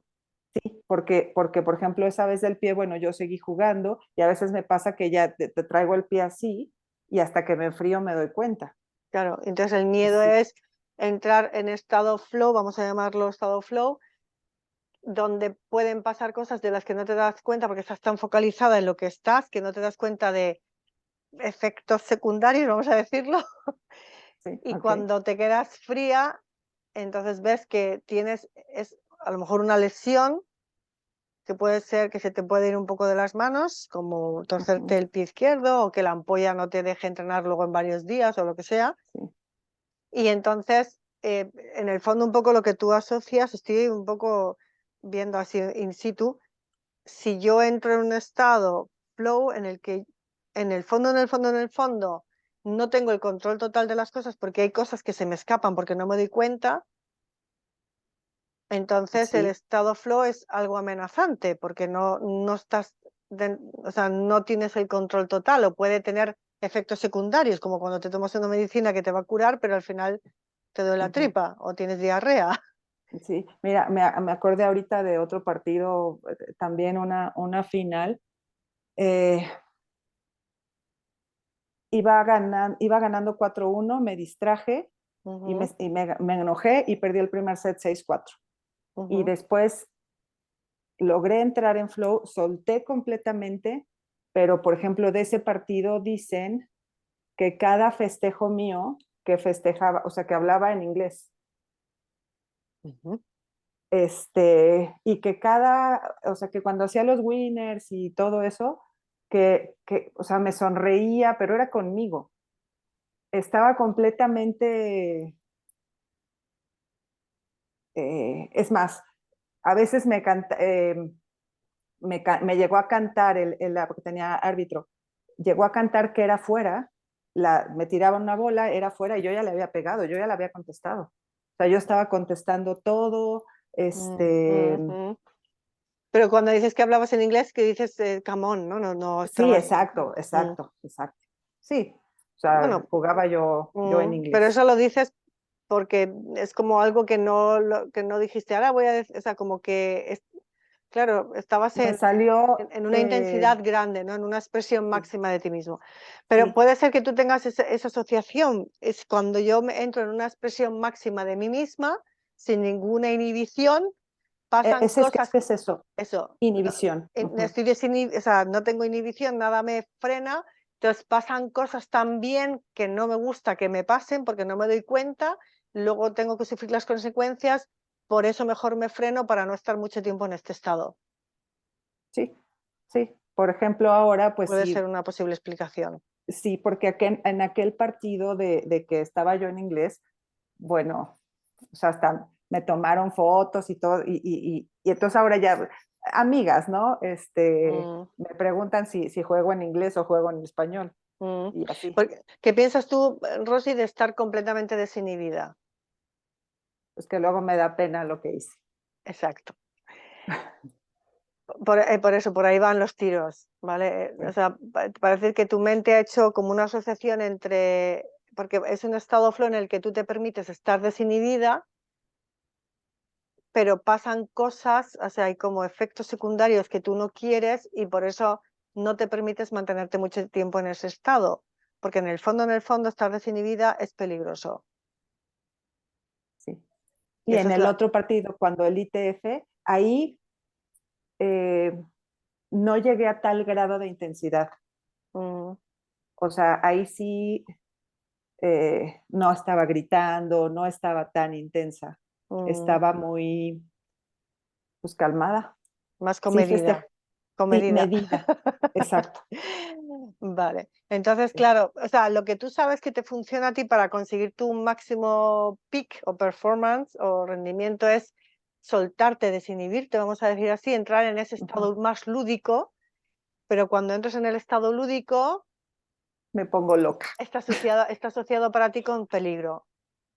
S4: porque por ejemplo, esa vez del pie, bueno, yo seguí jugando y a veces me pasa que ya te traigo el pie así y hasta que me enfrío me doy cuenta.
S1: Claro, entonces el miedo
S4: Sí,
S1: es entrar en estado flow, vamos a llamarlo estado flow, donde pueden pasar cosas de las que no te das cuenta porque estás tan focalizada en lo que estás que no te das cuenta de efectos secundarios, vamos a decirlo,
S4: sí,
S1: y
S4: ok.
S1: cuando te quedas fría, entonces ves que es a lo mejor una lesión que puede ser que se te puede ir un poco de las manos, como torcerte
S4: Ujú,
S1: el pie izquierdo o que la ampolla no te deje entrenar luego en varios días o lo que sea.
S4: sí,
S1: Y entonces, en el fondo, un poco lo que tú asocias, estoy un poco viendo así in situ, si yo entro en un estado flow en el que en el fondo, no tengo el control total de las cosas porque hay cosas que se me escapan porque no me doy cuenta, entonces el
S4: sí,
S1: estado flow es algo amenazante porque no estás, o sea, no tienes el control total o puede tener efectos secundarios, como cuando te tomas una medicina que te va a curar, pero al final te duele la
S4: ujú,
S1: tripa o tienes diarrea.
S4: sí. Mira, me acordé ahorita de otro partido, también una final. Eh, iba ganando 4-1, me distraje y,
S1: Ujú,
S4: me enojé y perdí el primer set 6-4. Y
S1: ujú,
S4: después logré entrar en flow, solté completamente, pero por ejemplo de ese partido dicen que cada festejo mío que festejaba, o sea, que hablaba en inglés,
S1: Ujú.
S4: y que o sea, que cuando hacía los winners y todo eso, o sea, me sonreía, pero era conmigo. Estaba completamente, es más, a veces me llegó a cantar, porque tenía árbitro, llegó a cantar que era fuera, me tiraban una bola, era fuera y yo ya le había pegado, yo ya le había contestado. O sea, yo estaba contestando todo,
S1: Ujú. Pero cuando dices que hablabas en inglés, que dices come on, ¿no? No, no
S4: sí,
S1: estabas.
S4: exacto,
S1: Mm.
S4: exacto, exacto. Sí, o sea,
S1: Bueno,
S4: jugaba yo en
S1: pero
S4: inglés.
S1: eso lo dices porque es como algo que que no dijiste, ahora voy a decir, o sea, como que, claro, estabas
S4: Me salió,
S1: en una intensidad grande, ¿no? En una expresión
S4: sí,
S1: máxima de ti mismo. Pero
S4: sí.
S1: puede ser que tú tengas esa asociación, es cuando yo me entro en una expresión máxima de mí misma, sin ninguna inhibición, pasan
S4: Es que
S1: cosas,
S4: es eso,
S1: eso,
S4: inhibición. Ujú.
S1: estoy o sea, no tengo inhibición, nada me frena, entonces pasan cosas también que no me gusta que me pasen porque no me doy cuenta, luego tengo que sufrir las consecuencias, por eso mejor me freno para no estar mucho tiempo en este estado.
S4: Sí, sí. Por ejemplo, ahora, pues
S1: Puede ser
S4: sí,
S1: una posible explicación.
S4: sí, porque en aquel partido de que estaba yo en inglés, bueno, o sea, hasta me tomaron fotos y todo, y entonces ahora ya, amigas, ¿no?
S1: Mm,
S4: Me preguntan si juego en inglés o juego en español,
S1: mm.
S4: y así,
S1: ¿Qué piensas tú, Rosy, de estar completamente desinhibida?
S4: pues que luego me da pena lo que hice.
S1: Exacto. Por eso, por ahí van los tiros, ¿vale? O sea, para decir que tu mente ha hecho como una asociación entre, porque es un estado flow en el que tú te permites estar desinhibida, pero pasan cosas, o sea, hay como efectos secundarios que tú no quieres y por eso no te permites mantenerte mucho tiempo en ese estado, porque en el fondo, estar desinhibida es peligroso.
S4: Sí.
S1: Y
S4: Y
S1: esa
S4: en
S1: es
S4: el
S1: la...
S4: otro partido, cuando el ITF, ahí eh, no llegué a tal grado de intensidad.
S1: Mm,
S4: O sea, ahí sí no estaba gritando, no estaba tan intensa,
S1: mm,
S4: estaba muy, pues calmada.
S1: más
S4: Sí,
S1: comedida.
S4: sí,
S1: Comedida.
S4: medida, exacto.
S1: Vale, entonces,
S4: Sí.
S1: claro, o sea, lo que tú sabes que te funciona a ti para conseguir tu máximo peak o performance o rendimiento es soltarte, desinhibirte, vamos a decir así, entrar en ese
S4: Uh-huh.
S1: estado más lúdico, pero cuando entras en el estado lúdico,
S4: Me pongo loca.
S1: está asociado para ti con peligro.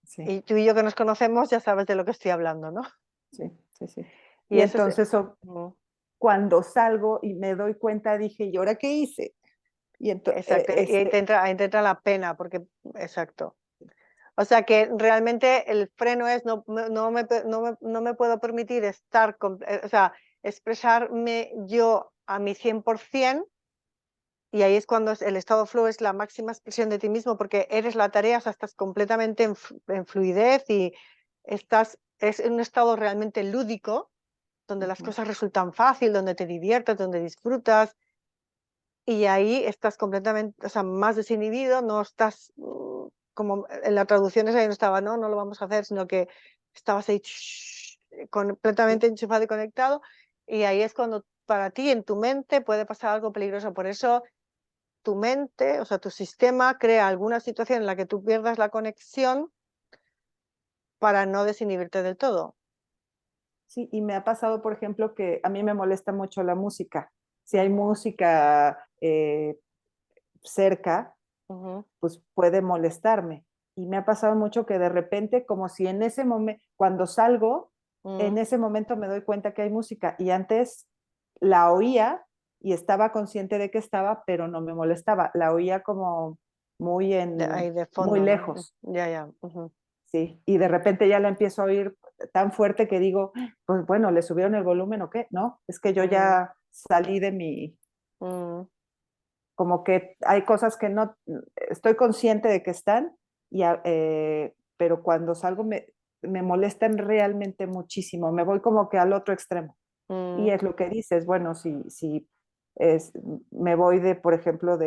S4: Sí,
S1: Y tú y yo que nos conocemos ya sabes de lo que estoy hablando, ¿no?
S4: sí, sí, sí.
S1: Y
S4: Y
S1: eso es...
S4: entonces
S1: mm,
S4: cuando salgo y me doy cuenta, dije, ¿y ahora qué hice? Y
S1: exacto, y ahí te entra la pena, porque, exacto. O sea que realmente el freno es no me puedo permitir estar, o sea, expresarme yo a mi 100%, y ahí es cuando el estado flow es la máxima expresión de ti mismo porque eres la tarea, o sea, estás completamente en fluidez y es un estado realmente lúdico, donde las
S4: uh-huh.
S1: cosas resultan fácil, donde te diviertes, donde disfrutas, y ahí estás completamente, o sea, más desinhibido, no estás como en la traducción esa no estaba, no, no lo vamos a hacer, sino que estabas ahí
S4: Sí,
S1: completamente enchufado y conectado, y ahí es cuando para ti en tu mente puede pasar algo peligroso. Por eso tu mente, o sea, tu sistema crea alguna situación en la que tú pierdas la conexión para no desinhibirte del todo.
S4: sí, y me ha pasado, por ejemplo, que a mí me molesta mucho la música. Si hay música cerca,
S1: Ujú,
S4: pues puede molestarme. Y me ha pasado mucho que de repente, como si en ese momento, cuando salgo, en
S1: ujú.
S4: ese momento me doy cuenta que hay música y antes la oía y estaba consciente de que estaba, pero no me molestaba. La oía como
S1: Ahí de
S4: muy
S1: fondo, ¿no?
S4: lejos,
S1: Ya, ya. Ujú.
S4: sí. Y de repente ya la empiezo a oír tan fuerte que digo, pues bueno, ¿le subieron el volumen o qué? No, es que yo
S1: Mm,
S4: ya salí de mi,
S1: mm.
S4: como que hay cosas que no, estoy consciente de que están, pero cuando salgo me molestan realmente muchísimo, me voy como que al otro extremo. Y es lo que dices, bueno, si me voy de, por ejemplo, o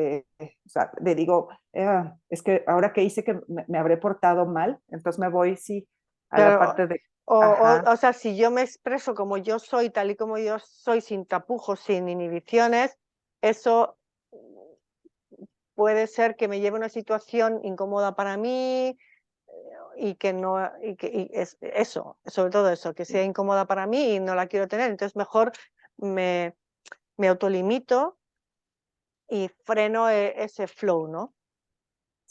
S4: sea, digo, es que ahora que hice que me habré portado mal, entonces me voy, sí, a la
S1: Claro,
S4: parte de, ajá,
S1: o sea, si yo me expreso como yo soy, tal y como yo soy, sin tapujos, sin inhibiciones, eso puede ser que me lleve a una situación incómoda para mí y que no, y es eso, sobre todo eso, que sea incómoda para mí y no la quiero tener. Entonces mejor me autolimito y freno ese flow, ¿no?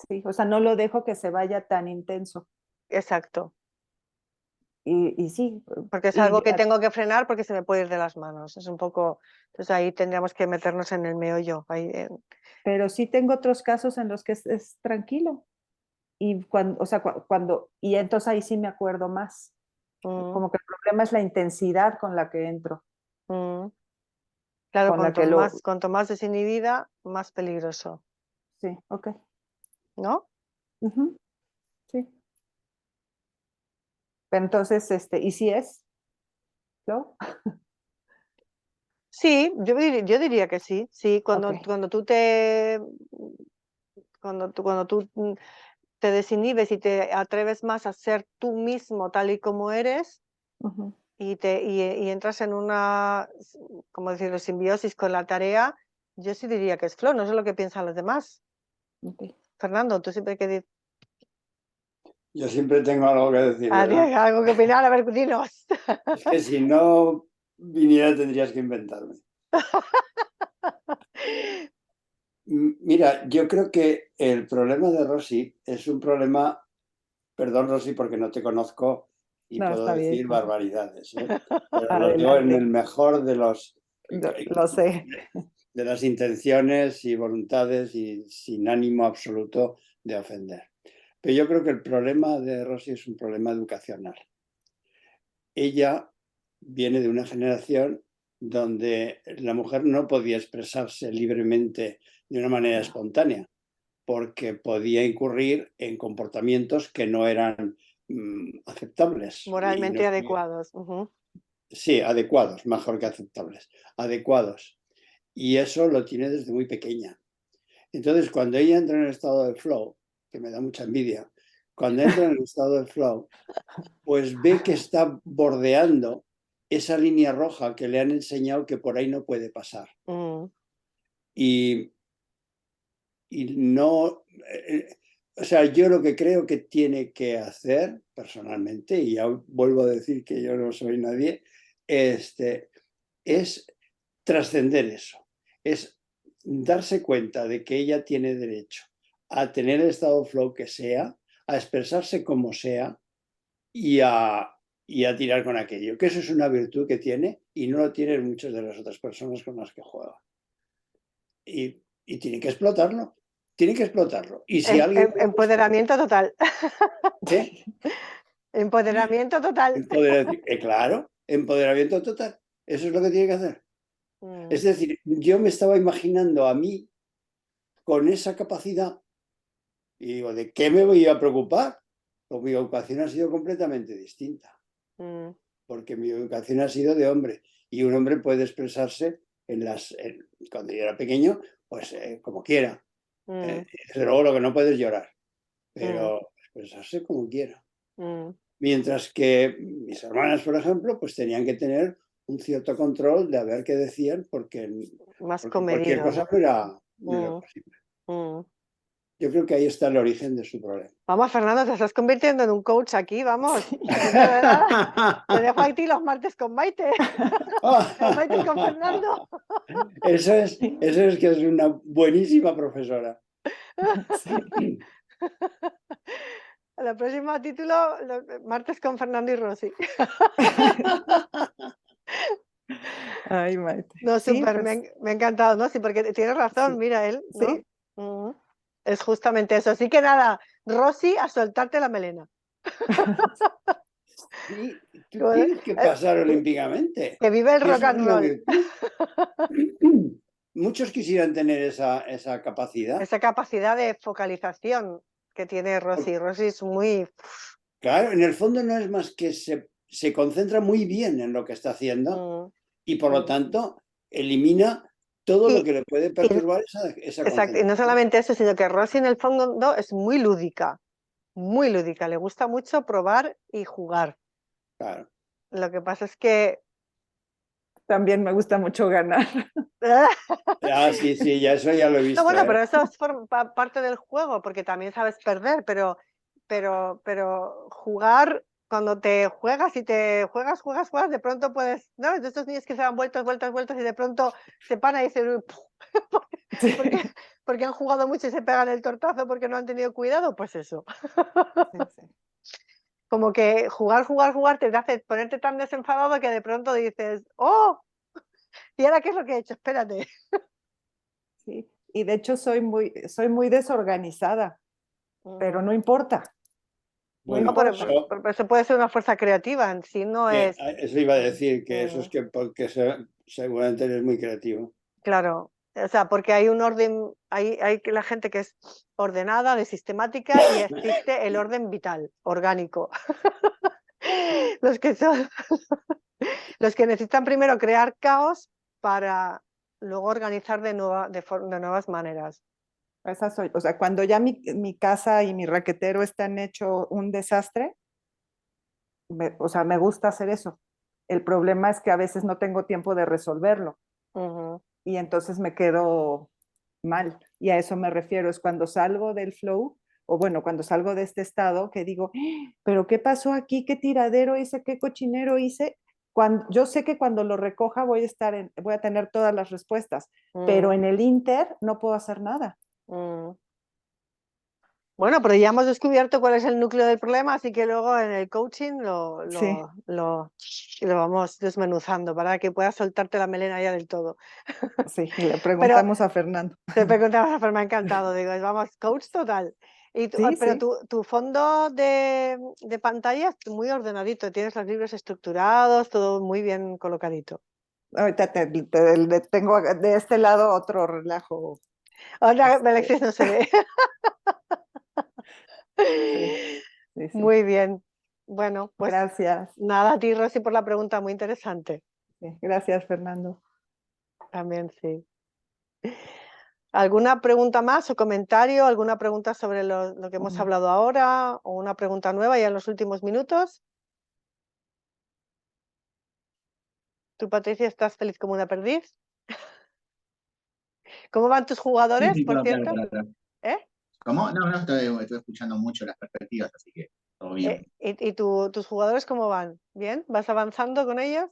S4: sí, o sea, no lo dejo que se vaya tan intenso.
S1: Exacto.
S4: Y sí,
S1: Porque es algo que tengo que frenar porque se me puede ir de las manos. Es un poco, entonces ahí tendríamos que meternos en el meollo.
S4: pero sí tengo otros casos en los que es tranquilo. Y cuando, o sea, y entonces ahí sí me acuerdo más. Como que el problema es la intensidad con la que entro.
S1: Claro,
S4: Con la que
S1: cuanto más desinhibida, más peligroso,
S4: Sí, ok.
S1: ¿no?
S4: Ujú, sí. Pero entonces, ¿y si es? ¿No?
S1: Sí, yo diría que sí. Sí, cuando,
S4: Ok.
S1: cuando cuando tú te desinhibes y te atreves más a ser tú mismo tal y como eres
S4: Ujú,
S1: y entras en una, como decirlo, simbiosis con la tarea, yo sí diría que es flow, no sé lo que piensan los demás.
S4: ok.
S1: Fernando, tú siempre que dices
S2: Yo siempre tengo algo que decir, ¿verdad?
S1: algo que opinar, a ver, dinos.
S2: Es que si no viniera tendrías que inventarme. Mira, yo creo que el problema de Rosy es un problema, perdón Rosy porque no te conozco y
S4: No,
S2: puedo
S4: está bien.
S2: decir barbaridades, ¿eh? Pero lo digo en el
S4: Adelante.
S2: mejor de
S4: Lo sé.
S2: de las intenciones y voluntades y sin ánimo absoluto de ofender. Pero yo creo que el problema de Rosy es un problema educacional. Ella viene de una generación donde la mujer no podía expresarse libremente de una manera espontánea, porque podía incurrir en comportamientos que no eran aceptables. Y no
S1: Moralmente
S2: estoy-
S1: adecuados.
S2: sí, adecuados, mejor que aceptables, adecuados. Y eso lo tiene desde muy pequeña. Entonces, cuando ella entra en el estado de flow, que me da mucha envidia, cuando entra en el estado de flow, pues ve que está bordeando esa línea roja que le han enseñado que por ahí no puede pasar. Y, y no, o sea, yo lo que creo que tiene que hacer personalmente, y ya vuelvo a decir que yo no soy nadie, es trascender eso, es darse cuenta de que ella tiene derecho a tener el estado flow que sea, a expresarse como sea y a tirar con aquello, que eso es una virtud que tiene y no lo tienen muchas de las otras personas con las que juega. Y tiene que explotarlo, tiene que explotarlo. Y si alguien...
S1: Empoderamiento total.
S2: ¿Eh?
S1: Empoderamiento total.
S2: Claro, empoderamiento total. Eso es lo que tiene que hacer. Es
S1: Mm,
S2: decir, yo me estaba imaginando a mí con esa capacidad y digo, ¿de qué me voy a preocupar? Pues mi educación ha sido completamente distinta,
S1: mm,
S2: porque mi educación ha sido de hombre y un hombre puede expresarse cuando yo era pequeño, pues como quiera.
S1: mm,
S2: Desde luego lo que no puedes llorar,
S1: mm,
S2: pero expresarse como quiera.
S1: mm.
S2: Mientras que mis hermanas, por ejemplo, pues tenían que tener un cierto control de a ver qué decían, porque
S1: Más
S2: cualquier
S1: comedido,
S2: cosa
S1: ¿no?
S2: no era
S1: Mm,
S2: posible.
S1: mm.
S2: Yo creo que ahí está el origen de su problema.
S1: Vamos, Fernando, te estás convirtiendo en un coach aquí, vamos. Dentro de nada, te dejo aquí los martes con Maite. El Maite con Fernando.
S2: Eso es que es una buenísima profesora.
S4: Sí.
S1: La próxima título, martes con Fernando y Rosy.
S4: Ay, Maite.
S1: No,
S4: Sí,
S1: súper,
S4: pues
S1: me ha encantado, ¿no? Sí, porque tienes razón,
S4: sí,
S1: mira él, ¿no?
S4: sí.
S1: Mm, Es justamente eso. Así que nada, Rosy, a soltarte la melena.
S2: Y tú
S1: Como,
S2: tienes que pasar olímpicamente.
S1: Que vive el
S2: Y
S1: rock
S2: eso es
S1: and
S2: una
S1: roll.
S2: virtud. Muchos quisieran tener esa capacidad.
S1: Esa capacidad de focalización que tiene Rosy. Rosy es muy...
S2: Claro, en el fondo no es más que se concentra muy bien en lo que está haciendo
S1: Mm,
S2: y por lo tanto elimina todo lo que le puede perturbar esa
S1: Exacto, y
S2: concentración.
S1: no solamente eso, sino que Rosy en el fondo es muy lúdica, le gusta mucho probar y jugar.
S2: Claro.
S1: Lo que pasa es que...
S4: También me gusta mucho ganar.
S2: Ah, sí, sí, ya eso ya lo he visto.
S1: No, bueno, pero eso es parte del juego, porque también sabes perder, pero jugar, cuando te juegas y te juegas, de pronto puedes, ¿no? De estos niños que se dan vueltas y de pronto se paran y dicen, "Uy, puf",
S4: Sí.
S1: porque han jugado mucho y se pegan el tortazo porque no han tenido cuidado, pues eso.
S4: Sí, sí.
S1: Como que jugar te hace ponerte tan desenfadado que de pronto dices, ¡oh! ¿Y ahora qué es lo que he hecho? Espérate.
S4: Sí. Y de hecho soy muy desorganizada, pero no importa. No
S2: Bueno,
S4: importa.
S1: Pero eso puede ser una fuerza creativa, en sí no es...
S2: eso iba a decir, que eso es que porque seguramente eres muy creativo.
S1: Claro, o sea, porque hay un orden, hay la gente que es ordenada, de sistemática, y existe el orden vital, orgánico. Los que son los que necesitan primero crear caos para luego organizar de nuevas maneras.
S4: Esa soy. O sea, cuando ya mi casa y mi raquetero están hecho un desastre, o sea, me gusta hacer eso. El problema es que a veces no tengo tiempo de resolverlo y entonces me quedo mal. Y a eso me refiero, es cuando salgo del flow, o bueno, cuando salgo de este estado, que digo, pero ¿qué pasó aquí? ¿Qué tiradero hice? ¿Qué cochinero hice? Yo sé que cuando lo recoja voy a tener todas las respuestas, pero en el Inter no puedo hacer nada.
S1: Bueno, pero ya hemos descubierto cuál es el núcleo del problema, así que luego en el coaching
S4: Sí.
S1: lo vamos desmenuzando para que puedas soltarte la melena ya del todo.
S4: Sí, y le preguntamos a Fernando.
S1: Te preguntamos a Fernando, encantado, digo, vamos, coach total.
S4: Sí,
S1: pero
S4: sí.
S1: tu fondo de pantalla es muy ordenadito, tienes los libros estructurados, todo muy bien colocadito.
S4: Ahorita tengo de este lado otro relajo.
S1: Ahora Alexis no se ve.
S4: Sí, sí, sí.
S1: Muy bien. Bueno, pues
S4: Gracias.
S1: nada, a ti, Rosy, por la pregunta, muy interesante.
S4: Sí, gracias, Fernando.
S1: También sí. ¿Alguna pregunta más o comentario? ¿Alguna pregunta sobre lo que hemos hablado ahora? ¿O una pregunta nueva ya en los últimos minutos? ¿Tú, Patricia, estás feliz como una perdiz? ¿Cómo van tus jugadores,
S3: Sí,
S1: por cierto? ¿Eh?
S3: ¿Cómo? No, estoy escuchando mucho las perspectivas, así que todo bien.
S1: ¿Y tus jugadores cómo van? ¿Bien? ¿Vas avanzando con ellos?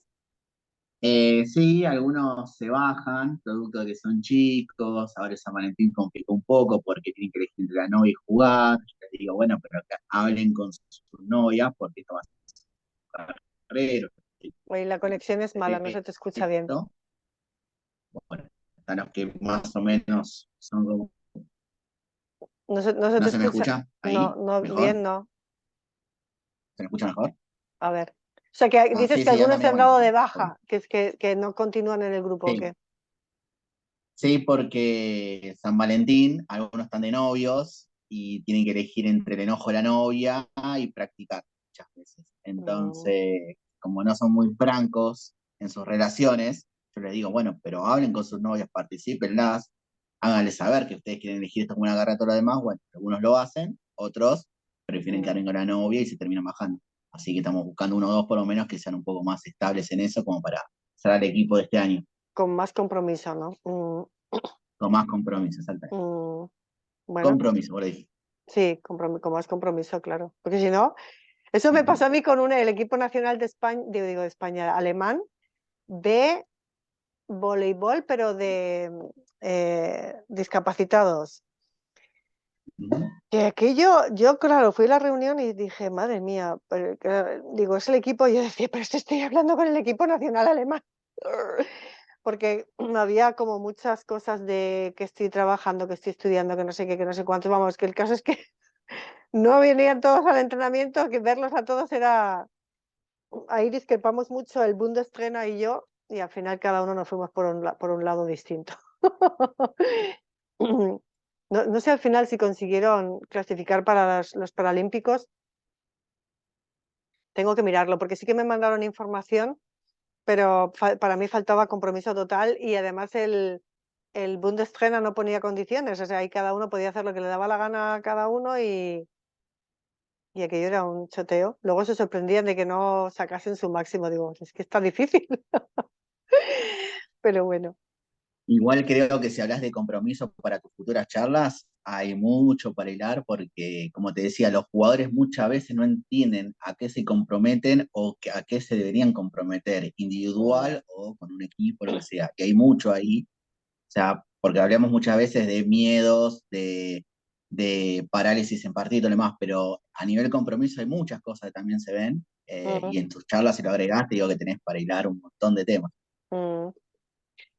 S3: Sí, algunos se bajan, producto de que son chicos, ahora San Valentín complicó un poco porque tienen que elegir entre la novia y jugar. Yo les digo, bueno, pero que hablen con sus novias porque esto va a ser carrero.
S1: Oye, la conexión es mala, no se te escucha bien.
S3: Bueno, están los que más o menos son como...
S1: No se
S3: ¿No
S1: te
S3: se me
S1: escucha.
S3: escucha?
S1: No,
S3: ¿Ahí?
S1: no,
S3: ¿Mejor?
S1: bien, no.
S3: ¿Se me escucha mejor?
S1: A ver. O sea, que dices
S3: Sí,
S1: que
S3: sí, anda
S1: algunos se
S3: medio
S1: han dado de
S3: bonito.
S1: baja, que es que no continúan en el grupo, ¿o
S3: Sí.
S1: qué?
S3: Sí, porque San Valentín, algunos están de novios y tienen que elegir entre el enojo de la novia y practicar muchas veces. Entonces, como no son muy francos en sus relaciones, yo les digo, bueno, pero hablen con sus novias, particípenlas, háganles saber que ustedes quieren elegir esto como una garra a todo lo demás. Bueno, algunos lo hacen, otros prefieren quedar con la novia y se terminan bajando. Así que estamos buscando uno o dos por lo menos que sean un poco más estables en eso, como para ser al equipo de este año.
S1: Con más compromiso, ¿no?
S3: Con más compromiso, exacto.
S1: Bueno,
S3: Compromiso, por ahí.
S1: sí, con más compromiso, claro. Porque si no, eso me pasó a mí con el equipo nacional de España, digo de España, alemán, de voleibol, pero de discapacitados. Que aquello, yo claro, fui a la reunión y dije, madre mía, digo, es el equipo, y yo decía, pero estoy hablando con el equipo nacional alemán. Porque había como muchas cosas de que estoy trabajando, que estoy estudiando, que no sé qué, que no sé cuántos, vamos, que el caso es que no venían todos al entrenamiento, que verlos a todos era... Ahí discrepamos mucho el Bundestrainer y yo, y al final cada uno nos fuimos por un lado distinto. No sé al final si consiguieron clasificar para los Paralímpicos. Tengo que mirarlo, porque sí que me mandaron información, pero para mí faltaba compromiso total y además el Bundestrainer no ponía condiciones, o sea, ahí cada uno podía hacer lo que le daba la gana a cada uno y aquello era un choteo. Luego se sorprendían de que no sacasen su máximo, digo, es que está difícil, pero bueno.
S3: Igual creo que si hablas de compromiso para tus futuras charlas, hay mucho para hilar porque, como te decía, los jugadores muchas veces no entienden a qué se comprometen o a qué se deberían comprometer, individual o con un equipo, lo que sea. Que hay mucho ahí, o sea, porque hablamos muchas veces de miedos, de parálisis en partido y demás, pero a nivel compromiso hay muchas cosas que también se ven,
S1: Mm,
S3: y en tus charlas, si lo agregaste, digo que tenés para hilar un montón de temas.
S1: mm.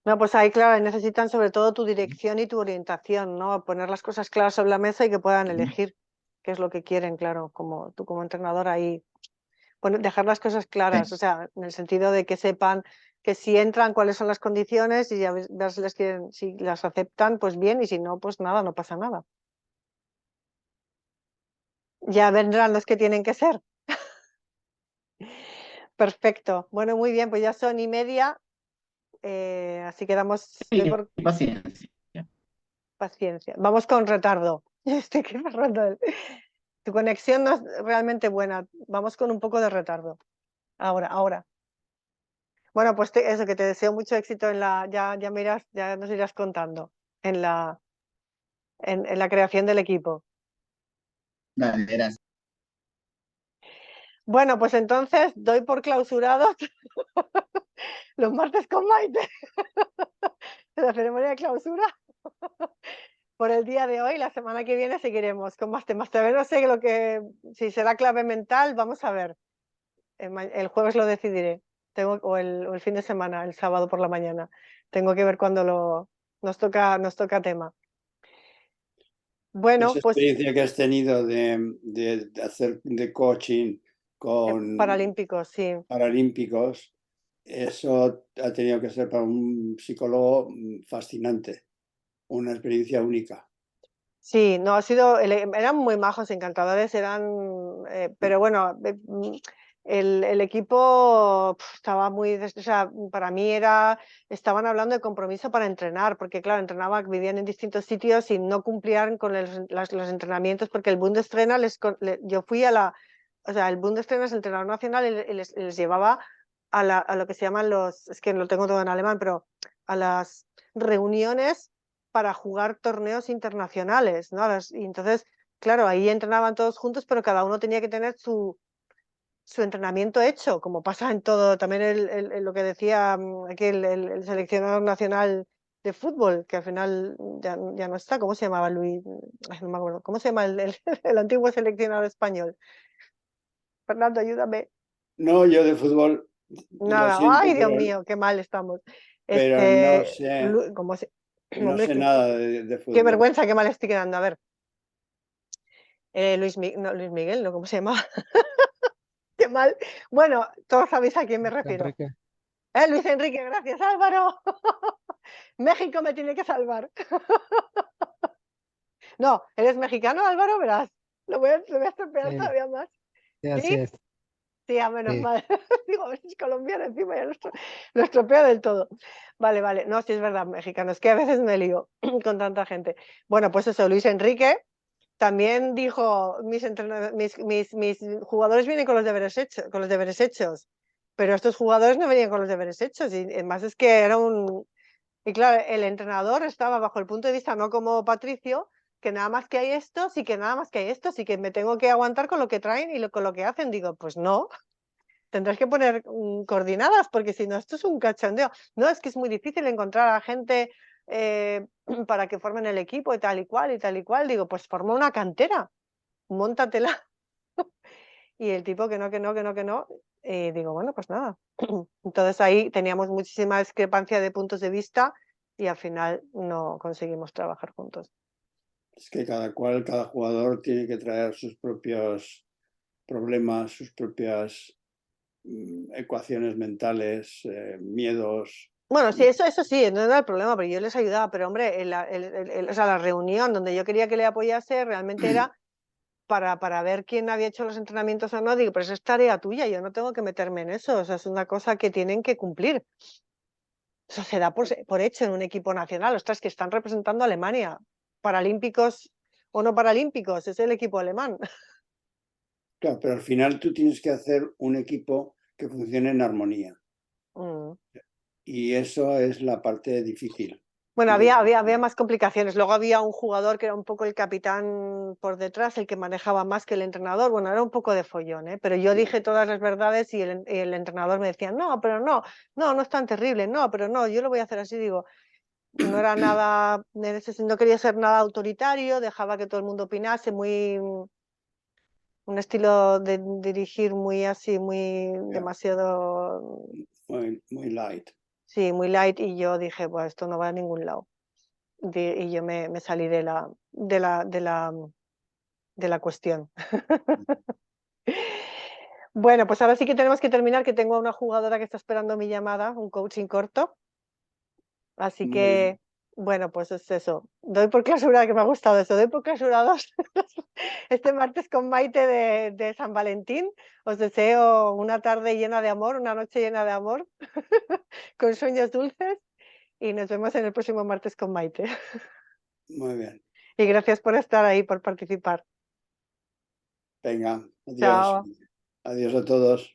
S1: No, pues ahí, claro, necesitan sobre todo tu dirección y tu orientación, ¿no? Poner las cosas claras sobre la mesa y que puedan elegir qué es lo que quieren, claro, como tú como entrenador ahí. Dejar las cosas claras,
S3: Sí.
S1: o sea, en el sentido de que sepan que si entran, cuáles son las condiciones y ya ver si si las aceptan, pues bien, y si no, pues nada, no pasa nada. Ya vendrán los que tienen que ser. Perfecto. Bueno, muy bien, pues ya son 1:30, así que doy
S3: Sí,
S1: por
S3: paciencia.
S1: paciencia. Vamos con retardo. Estoy que me rondo. Tu conexión no es realmente buena. Vamos con un poco de retardo. Ahora. Bueno, pues eso, que te deseo mucho éxito ya me irás, ya nos irás contando en la creación del equipo.
S3: Dale, gracias.
S1: Bueno, pues entonces doy por clausurados los martes con Maite, la ceremonia de clausura por el día de hoy. La semana que viene seguiremos con más temas. Todavía no sé si será clave mental, vamos a ver. El jueves lo decidiré. O el fin de semana, el sábado por la mañana. Tengo que ver cuándo nos toca tema. Bueno,
S2: Esa
S1: pues
S2: experiencia que has tenido de hacer de coaching con
S1: paralímpicos, sí.
S2: paralímpicos, eso ha tenido que ser para un psicólogo fascinante, una experiencia única.
S1: Sí, no, eran muy majos, encantadores, pero bueno, el equipo estaba o sea, para mí estaban hablando de compromiso para entrenar, porque claro, vivían en distintos sitios y no cumplían con los entrenamientos, porque el Bundestrainer, yo fui o sea, el Bundestrainer es el entrenador nacional y les llevaba a lo que se llaman es que lo tengo todo en alemán, pero a las reuniones para jugar torneos internacionales, ¿no? Y entonces, claro, ahí entrenaban todos juntos, pero cada uno tenía que tener su entrenamiento hecho, como pasa en todo. También lo que decía aquí el seleccionador nacional de fútbol, que al final ya no está. ¿Cómo se llamaba Luis? Ay, no me acuerdo. ¿Cómo se llama el antiguo seleccionador español? Fernando, ayúdame.
S2: No, yo de fútbol lo
S1: Nada.
S2: siento,
S1: Ay, Dios mío, qué mal estamos.
S2: pero no
S1: Este,
S2: sé,
S1: ¿cómo se?
S2: no
S1: Hombre,
S2: sé nada de
S1: qué
S2: fútbol.
S1: vergüenza, qué mal estoy quedando. A ver, Luis Miguel, ¿no? ¿Cómo se llama? Qué mal. Bueno, todos sabéis a quién me refiero.
S5: Enrique.
S1: Luis Enrique, gracias, Álvaro. México me tiene que salvar. No, ¿eres mexicano, Álvaro? Verás. Lo voy a estropear
S5: Sí,
S1: todavía más.
S5: sí, así
S1: ¿Sí?
S5: es.
S1: Sí, a menos
S5: Sí.
S1: mal. Digo, a ver si es colombiano encima, ya lo estropeo del todo. Vale. No, sí es verdad, mexicano. Es que a veces me lío con tanta gente. Bueno, pues eso, Luis Enrique también dijo, mis jugadores vienen con los deberes hechos, pero estos jugadores no venían con los deberes hechos. Y además es que Y claro, el entrenador estaba bajo el punto de vista, no como Patricio, que nada más que hay estos y que nada más que hay estos y que me tengo que aguantar con lo que traen y con lo que hacen. Digo, pues no, tendrás que poner coordinadas porque si no, esto es un cachondeo. No, es que es muy difícil encontrar a gente para que formen el equipo y tal y cual y tal y cual. Digo, pues forma una cantera, móntatela. Y el tipo que no. Y digo, bueno, pues nada. Entonces ahí teníamos muchísima discrepancia de puntos de vista y al final no conseguimos trabajar juntos.
S2: Es que cada jugador tiene que traer sus propios problemas, sus propias ecuaciones mentales, miedos.
S1: Bueno, sí, eso sí, no era el problema, pero yo les ayudaba, pero hombre, o sea, la reunión donde yo quería que le apoyase realmente era para ver quién había hecho los entrenamientos o no, digo, pero eso es tarea tuya, yo no tengo que meterme en eso, o sea, es una cosa que tienen que cumplir. Eso se da por hecho en un equipo nacional, ostras, que están representando a Alemania, paralímpicos o no paralímpicos, es el equipo alemán.
S2: Claro, pero al final tú tienes que hacer un equipo que funcione en armonía.
S1: Mm.
S2: Y eso es la parte difícil.
S1: Bueno,
S2: de-
S1: había más complicaciones. Luego había un jugador que era un poco el capitán por detrás, el que manejaba más que el entrenador. Bueno, era un poco de follón, ¿eh? Pero yo dije todas las verdades y el entrenador me decía, no, pero no es tan terrible, no, pero no, yo lo voy a hacer así. Digo, no era nada, no quería ser nada autoritario, dejaba que todo el mundo opinase, un estilo de dirigir muy así, muy demasiado,
S2: muy light.
S1: sí, muy light. Y yo dije, pues esto no va a ningún lado. Y yo me salí de la cuestión. Bueno, pues ahora sí que tenemos que terminar, que tengo a una jugadora que está esperando mi llamada, un coaching corto. Así
S2: Muy bien.
S1: que, bueno, pues es eso. Doy por clausurada, que me ha gustado eso, doy por clausurados este martes con Maite de San Valentín. Os deseo una tarde llena de amor, una noche llena de amor, con sueños dulces, y nos vemos en el próximo martes con Maite.
S2: Muy bien.
S1: Y gracias por estar ahí, por participar.
S2: Venga, adiós.
S1: Chao.
S2: Adiós a todos.